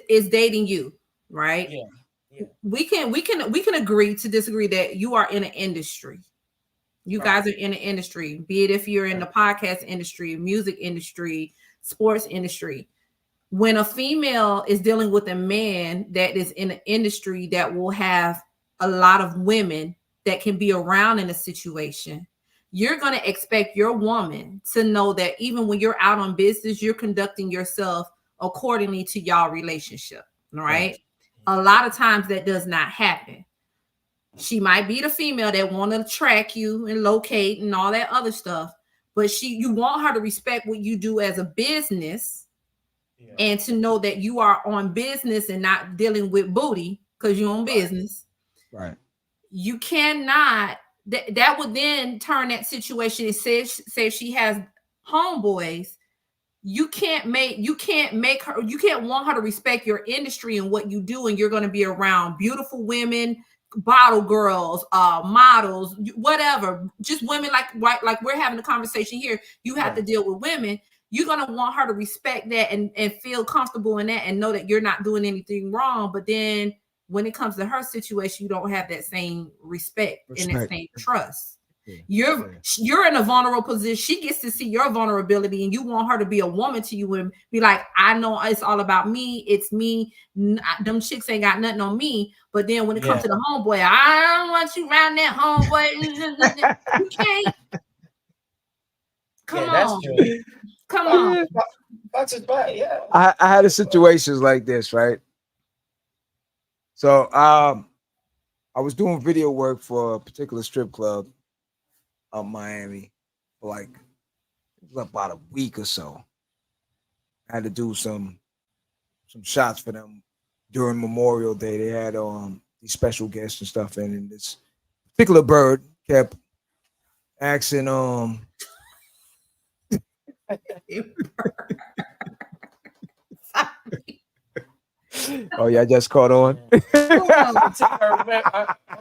is dating you, right? Yeah. We can agree to disagree that you are in an industry. You guys are in an industry, be it if you're in the podcast industry, music industry, sports industry. When a female is dealing with a man that is in an industry that will have a lot of women that can be around in a situation, you're going to expect your woman to know that even when you're out on business, you're conducting yourself accordingly to y'all relationship, right? A lot of times that does not happen. She might be the female that want to track you and locate and all that other stuff, but you want her to respect what you do as a business and to know that you are on business and not dealing with booty because you're on business. Right. You cannot. That would then turn that situation and say if she has homeboys, you can't want her to respect your industry and what you do, and you're going to be around beautiful women, bottle girls, models, whatever, just women like we're having a conversation here. You have to deal with women. You're going to want her to respect that and feel comfortable in that and know that you're not doing anything wrong. But then when it comes to her situation, you don't have that same respect. And that same trust. Yeah. You're in a vulnerable position. She gets to see your vulnerability, and you want her to be a woman to you and be like, I know it's all about me. It's me. Them chicks ain't got nothing on me. But then when it comes to the homeboy, I don't want you around that homeboy. You can't. Come on. Come on. That's it, right? Yeah. I had a situations like this, right? So I was doing video work for a particular strip club, Miami for like about a week or so. I had to do some shots for them during Memorial Day. They had these special guests and stuff in, and this particular bird kept asking oh yeah, I just caught on. I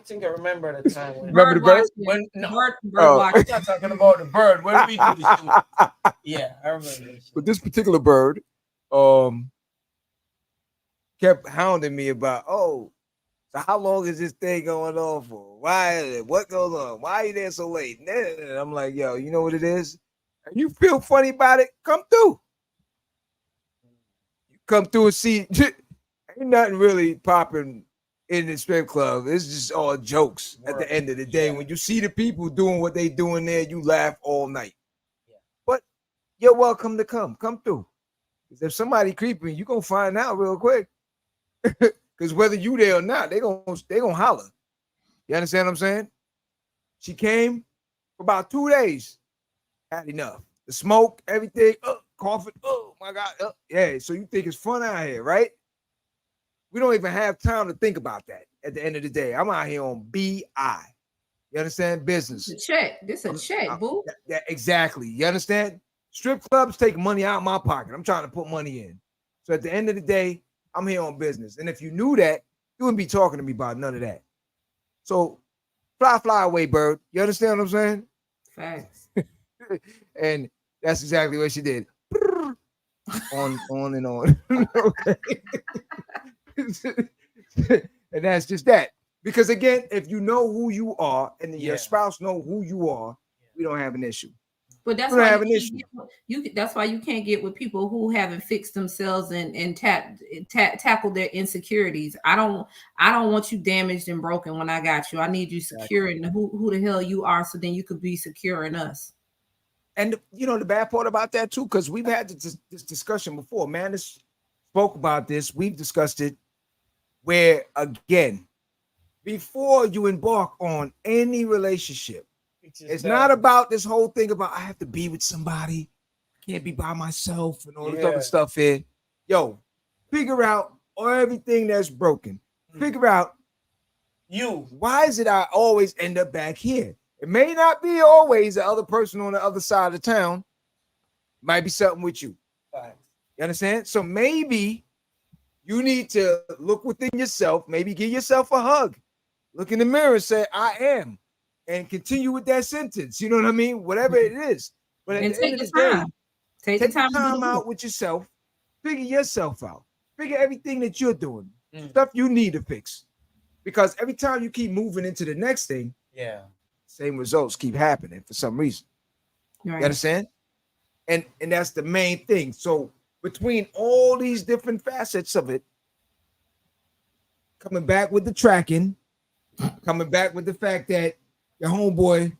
think I remember the time when Remember the bird? When no, bird Oh. watching. I'm not talking about the bird. When we do the shoot. Yeah, I remember this. But this particular bird kept hounding me about, oh, so how long is this thing going on for? Why is it? What goes on? Why are you there so late? And I'm like, yo, you know what it is? And you feel funny about it? Come through. You come through and see. Ain't nothing really popping in the strip club. It's just all jokes at the end of the day. Yeah. When you see the people doing what they doing there, you laugh all night. Yeah. But you're welcome to come through. Because if somebody creeping, you're gonna find out real quick. Because whether you there or not, they gonna holler. You understand what I'm saying? She came for about 2 days. Had enough. The smoke, everything, coughing. Oh my God. Yeah. So you think it's fun out here, right? We don't even have time to think about that at the end of the day. I'm out here on BI. You understand? Business. It's a check. This a check, boo. Exactly. You understand? Strip clubs take money out of my pocket. I'm trying to put money in. So at the end of the day, I'm here on business. And if you knew that, you wouldn't be talking to me about none of that. So fly away, bird. You understand what I'm saying? Facts. And that's exactly what she did. on and on. Okay. And that's just that. Because again, if you know who you are and your spouse know who you are, we don't have an issue. But that's why that's why you can't get with people who haven't fixed themselves and tackle their insecurities. I don't want you damaged and broken when I got you. I need you secure in who the hell you are, so then you could be secure in us. And you know the bad part about that too, because we've had this discussion before. Man, spoke about this. We've discussed it. Where again, before you embark on any relationship, it's not about this whole thing about I have to be with somebody, can't be by myself and all this other stuff here. Yo, figure out everything that's broken. Figure out why is it I always end up back here? It may not be always the other person on the other side of the town. Might be something with you. Right. You understand? So maybe you need to look within yourself, maybe give yourself a hug. Look in the mirror and say, I am. And continue with that sentence. You know what I mean? Whatever it is. But at the end of the day, take the time out with yourself. Figure yourself out. Figure everything that you're doing. Stuff you need to fix. Because every time you keep moving into the next thing, same results keep happening for some reason. Right. You understand? And that's the main thing. So between all these different facets of it, coming back with the tracking, coming back with the fact that your homeboy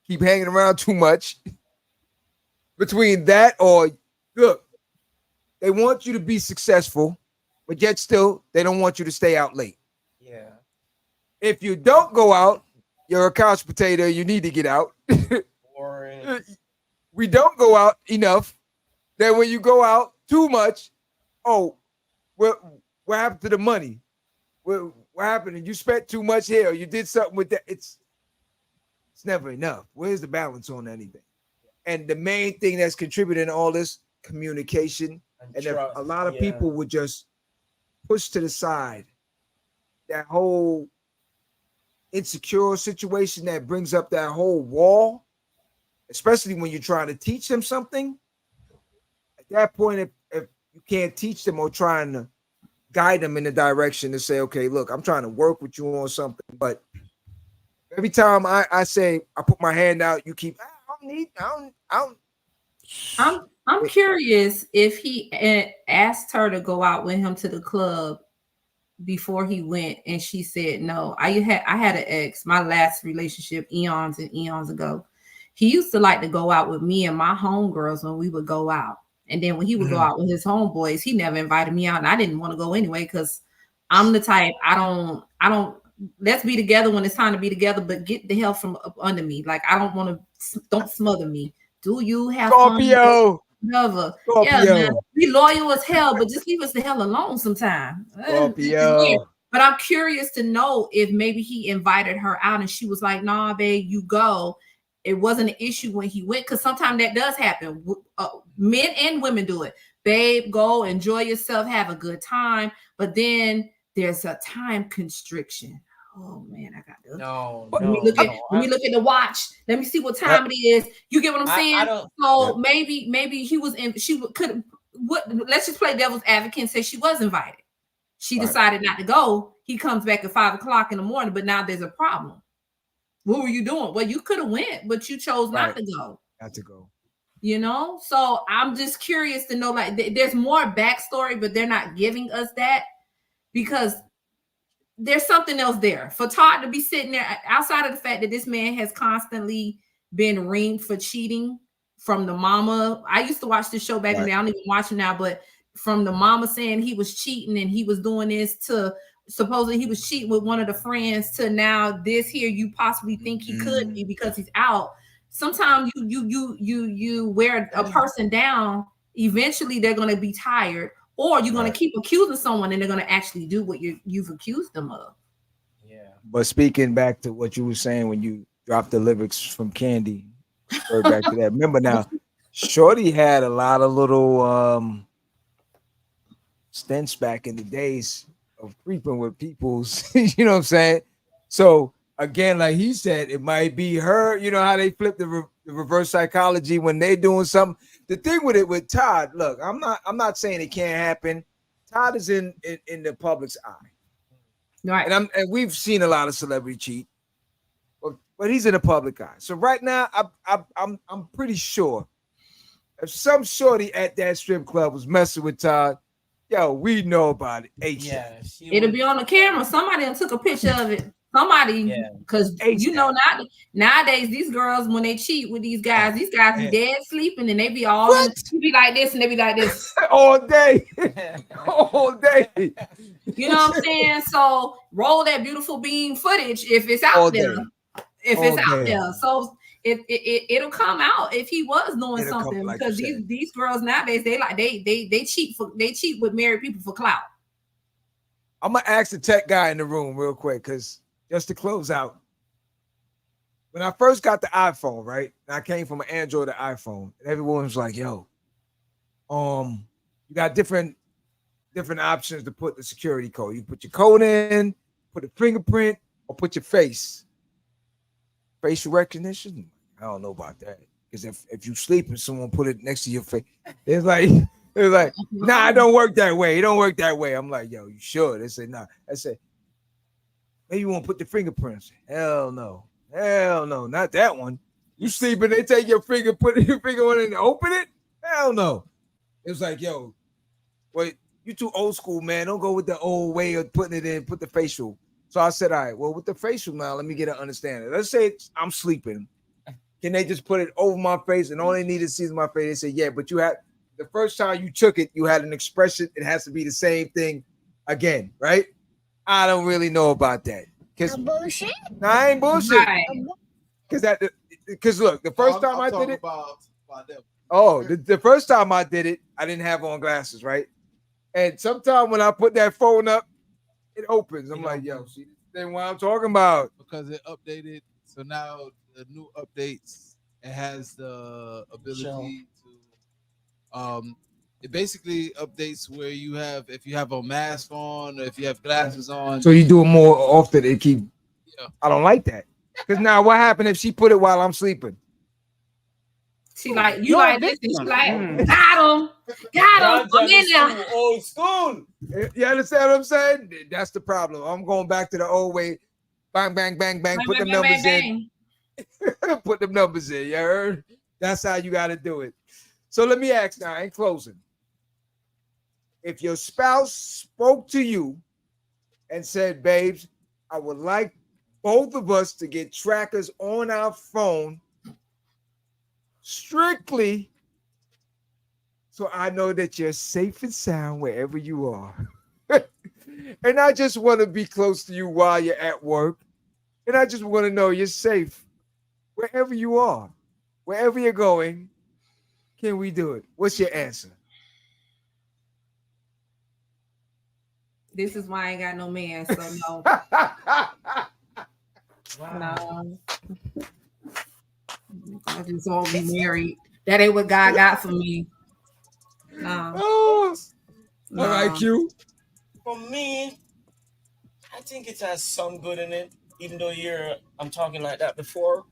keep hanging around too much. Between that or, look, they want you to be successful, but yet still, they don't want you to stay out late. Yeah. If you don't go out, you're a couch potato, you need to get out. Boring. We don't go out enough. Then when you go out too much, what happened to the money? What happened? You spent too much here, or you did something with that. It's never enough. Where's the balance on anything? And the main thing that's contributing to all this, communication. And if a lot of people would just push to the side that whole insecure situation that brings up that whole wall, especially when you're trying to teach them something. At that point, if you can't teach them or trying to guide them in the direction to say, okay, look, I'm trying to work with you on something, but every time I say I put my hand out, you keep I'm curious if he asked her to go out with him to the club before he went, and she said no. I had an ex, my last relationship eons and eons ago. He used to like to go out with me and my homegirls when we would go out. And then when he would go out with his homeboys, he never invited me out. And I didn't want to go anyway, because I'm the type, I don't let's be together when it's time to be together, but get the hell from up under me. Like, I don't want to, don't smother me. Do you have Scorpio? Never. Scorpio. Yeah, man. Be loyal as hell, but just leave us the hell alone sometime. Scorpio. But I'm curious to know if maybe he invited her out and she was like, nah, babe, you go. It wasn't an issue when he went, because sometimes that does happen. Men and women do it. Babe, go enjoy yourself, have a good time. But then there's a time constriction. Oh man, I got to. Let me look at the watch. Let me see what time it is. You get what I'm saying? Maybe he was in. She could. What? Let's just play devil's advocate and say she was invited. She decided not to go. He comes back at 5 o'clock in the morning, but now there's a problem. What were you doing? Well, you could have went, but you chose not to go. Not to go. You know, so I'm just curious to know. Like, there's more backstory, but they're not giving us that because there's something else there. For Todd to be sitting there, outside of the fact that this man has constantly been ringed for cheating from the mama. I used to watch this show back in the day. I don't even watch it now, but from the mama saying he was cheating and he was doing this to supposedly he was cheating with one of the friends to now this here you possibly think he could be because he's out. Sometimes you wear a person down, eventually they're going to be tired, or you're going to keep accusing someone and they're going to actually do what you've accused them of. Yeah. But speaking back to what you were saying when you dropped the lyrics from Candy, back to that. Remember now, Shorty had a lot of little stints back in the days of creeping with people's, you know what I'm saying? So again, like he said, it might be her. You know how they flip the reverse psychology when they're doing something. The thing with it with Todd, look, I'm not saying it can't happen. Todd is in the public's eye, right? And we've seen a lot of celebrity cheat, but he's in the public eye. So right now, I'm pretty sure if some shorty at that strip club was messing with Todd, yo, we know about it. It'll be on the camera. Somebody took a picture of it. Somebody, because you know, nowadays these girls, when they cheat with these guys be dead sleeping and they be all be like this and they be like this all day, all day. You know what I'm saying? So roll that beautiful beam footage if it's out there. If it's out there, so it'll come out if he was doing something because these girls nowadays they cheat with married people for clout. I'm gonna ask the tech guy in the room real quick because just to close out, when I first got the iPhone, right, and I came from an Android to iPhone, and everyone was like, "Yo, you got different options to put the security code. You put your code in, put a fingerprint, or put your facial recognition." I don't know about that because if you sleep and someone put it next to your face, it's like, nah, it don't work that way. It don't work that way. I'm like, yo, you sure? They say, nah. I say, maybe you want to put the fingerprints. Hell no, not that one. You sleeping? They take your finger, put your finger on it, and open it. Hell no. It was like, yo, wait, you too old school, man. Don't go with the old way of putting it in. Put the facial. So I said, all right, well, with the facial now, let me get an understanding. Let's say I'm sleeping. Can they just put it over my face and all they need to see is my face? They say, yeah, but you had the first time you took it, you had an expression. It has to be the same thing again, right? I don't really know about that. Bullshit? No, I ain't bullshit. Because look, the first time I did it. The first time I did it, I didn't have on glasses, right? And sometimes when I put that phone up, it opens. I'm like, yo, see, this thing what I'm talking about. Because it updated. So now the new updates, it has the ability to it basically updates where you have, if you have a mask on or if you have glasses on. So you do it more often. It keep. Yeah. I don't like that. Because now what happened if she put it while I'm sleeping? She like, you like this, and she like, got him. I'm in there. Old school. You understand what I'm saying? That's the problem. I'm going back to the old way. Bang, bang, bang, bang. Put them numbers in. Put them numbers in. You heard? That's how you got to do it. So let me ask now, in closing. If your spouse spoke to you and said, babes, I would like both of us to get trackers on our phone strictly so I know that you're safe and sound wherever you are. And I just want to be close to you while you're at work. And I just want to know you're safe wherever you are, wherever you're going. Can we do it? What's your answer? This is why I ain't got no man, so no. No. I just won't be married. That ain't what God got for me. No. Oh, No. all right, Q. For me, I think it has some good in it, even though I'm talking like that before.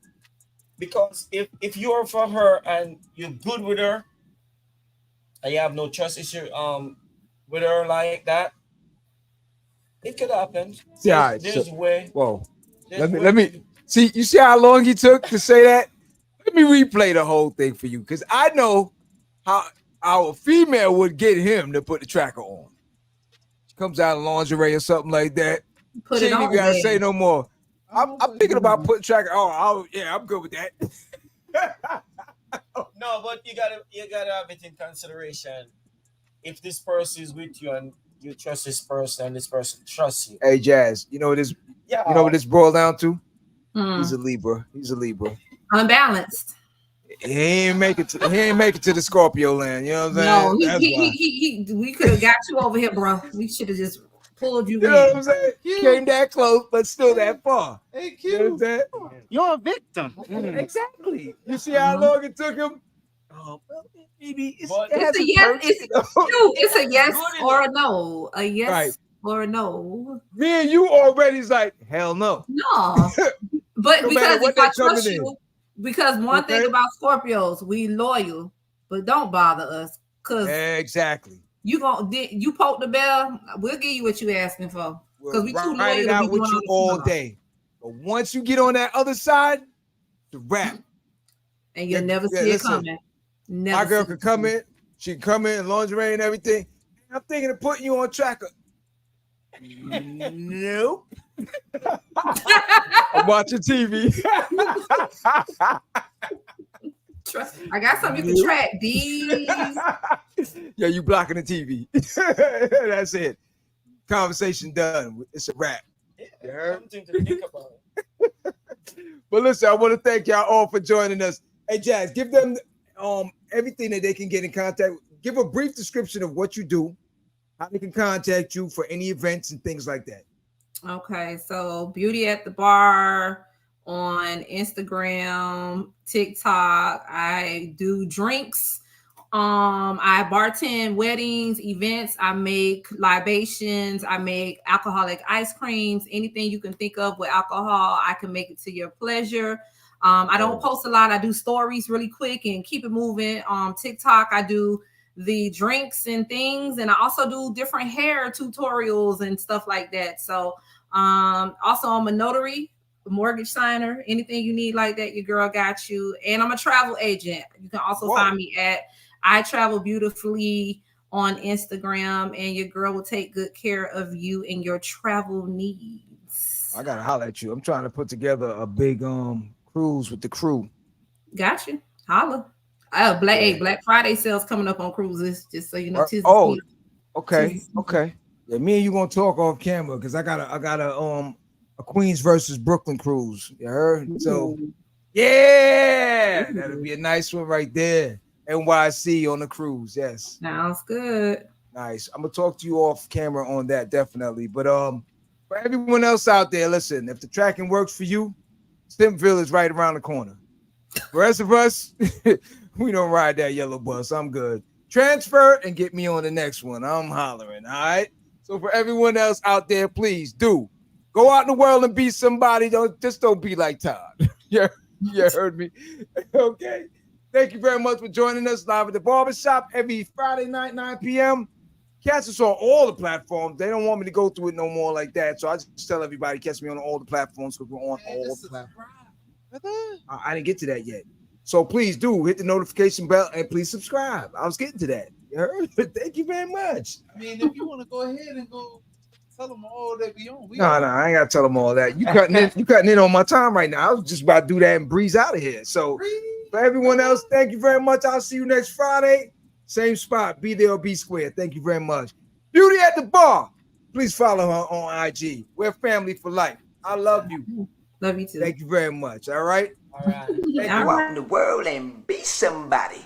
Because if you're for her and you're good with her, and you have no trust issue with her like that, it could happen. See, all right, There's so- way. Whoa. there's Let me way- see. You see how long he took to say that? Let me replay the whole thing for you, because I know how our female would get him to put the tracker on. She comes out in lingerie or something like that. Put She it ain't on even gotta there. say no more. I'm thinking about putting tracker. Yeah, I'm good with that. No, but you gotta have it in consideration. If this person is with you and you trust this person and this person trusts you. Hey, Jazz, you know what this? Yeah. You know what this boils down to? Hmm. He's a Libra. Unbalanced. He ain't make it to the Scorpio land. You know what I'm saying? No, That's why. he we could have got you over here, bro. We should have just pulled you You know what in. I'm saying? Came that close, but still that far. Hey, You know what I'm saying? You're a victim. Exactly. You see how long it took him? Oh, well, maybe it's, But it has It's a its yes. perks, It's, you know? it's a yes Good or a no. A yes Right. or a no. Me and you already is like, hell no. No. But No matter because what if I they coming trust in. you, because one Okay. thing about Scorpios, we loyal, but don't bother us. Cause Exactly. you poke the bell, we'll give you what you asking for. We'll we too ride loyal it to be out with doing you all all this stuff. day. But once you get on that other side, the rap. And you'll Yeah, never yeah, see it listen. coming. Never My girl see could it come coming. in. She can come in lingerie and everything. I'm thinking of putting you on tracker. Nope. I'm watching TV. I got something you can track. These. Yeah, you blocking the TV. That's it. Conversation done. It's a wrap. Yeah, something to think about. But listen, I want to thank y'all all for joining us. Hey, Jazz, give them everything that they can get in contact. Give a brief description of what you do, how they can contact you for any events and things like that. Okay, so Beautyatthebar on Instagram, TikTok. I do drinks. I bartend weddings, events. I make libations. I make alcoholic ice creams. Anything you can think of with alcohol, I can make it to your pleasure. I don't post a lot. I do stories really quick and keep it moving. TikTok, I do the drinks and things, and I also do different hair tutorials and stuff like that. So also I'm a notary, a mortgage signer, anything you need like that, your girl got you. And I'm a travel agent. You can also find me at I Travel Beautifully on Instagram, and your girl will take good care of you and your travel needs. I gotta holler at you. I'm trying to put together a big cruise with the crew. Got you. Holla. Black Friday sales coming up on cruises, just so you know. Okay. Yeah, me and you gonna talk off camera because I got a Queens versus Brooklyn cruise. You heard? So yeah, that'll be a nice one right there. NYC on the cruise. Yes. Sounds good. Nice. I'm gonna talk to you off camera on that definitely. But for everyone else out there, listen, if the tracking works for you, Stimville is right around the corner. The rest of us, we don't ride that yellow bus. I'm good. Transfer and get me on the next one. I'm hollering. All right. So for everyone else out there, please do go out in the world and be somebody. Don't be like Todd. You heard me. Okay. Thank you very much for joining us live at the Barbershop every Friday night, 9 p.m. Catch us on all the platforms. They don't want me to go through it no more like that. So I just tell everybody, catch me on all the platforms because we're on all the platforms. I didn't get to that yet. So please do hit the notification bell and please subscribe. I was getting to that. You heard? Thank you very much. I mean, if you want to go ahead and go tell them all that we on. No, I ain't got to tell them all that. You cutting in on my time right now. I was just about to do that and breeze out of here. So for everyone else, thank you very much. I'll see you next Friday. Same spot. Be there or be square. Thank you very much. Beauty at the bar. Please follow her on IG. We're family for life. I love you. Love you too. Thank you very much. All right. All right. Thank All you. right. In the world and be somebody.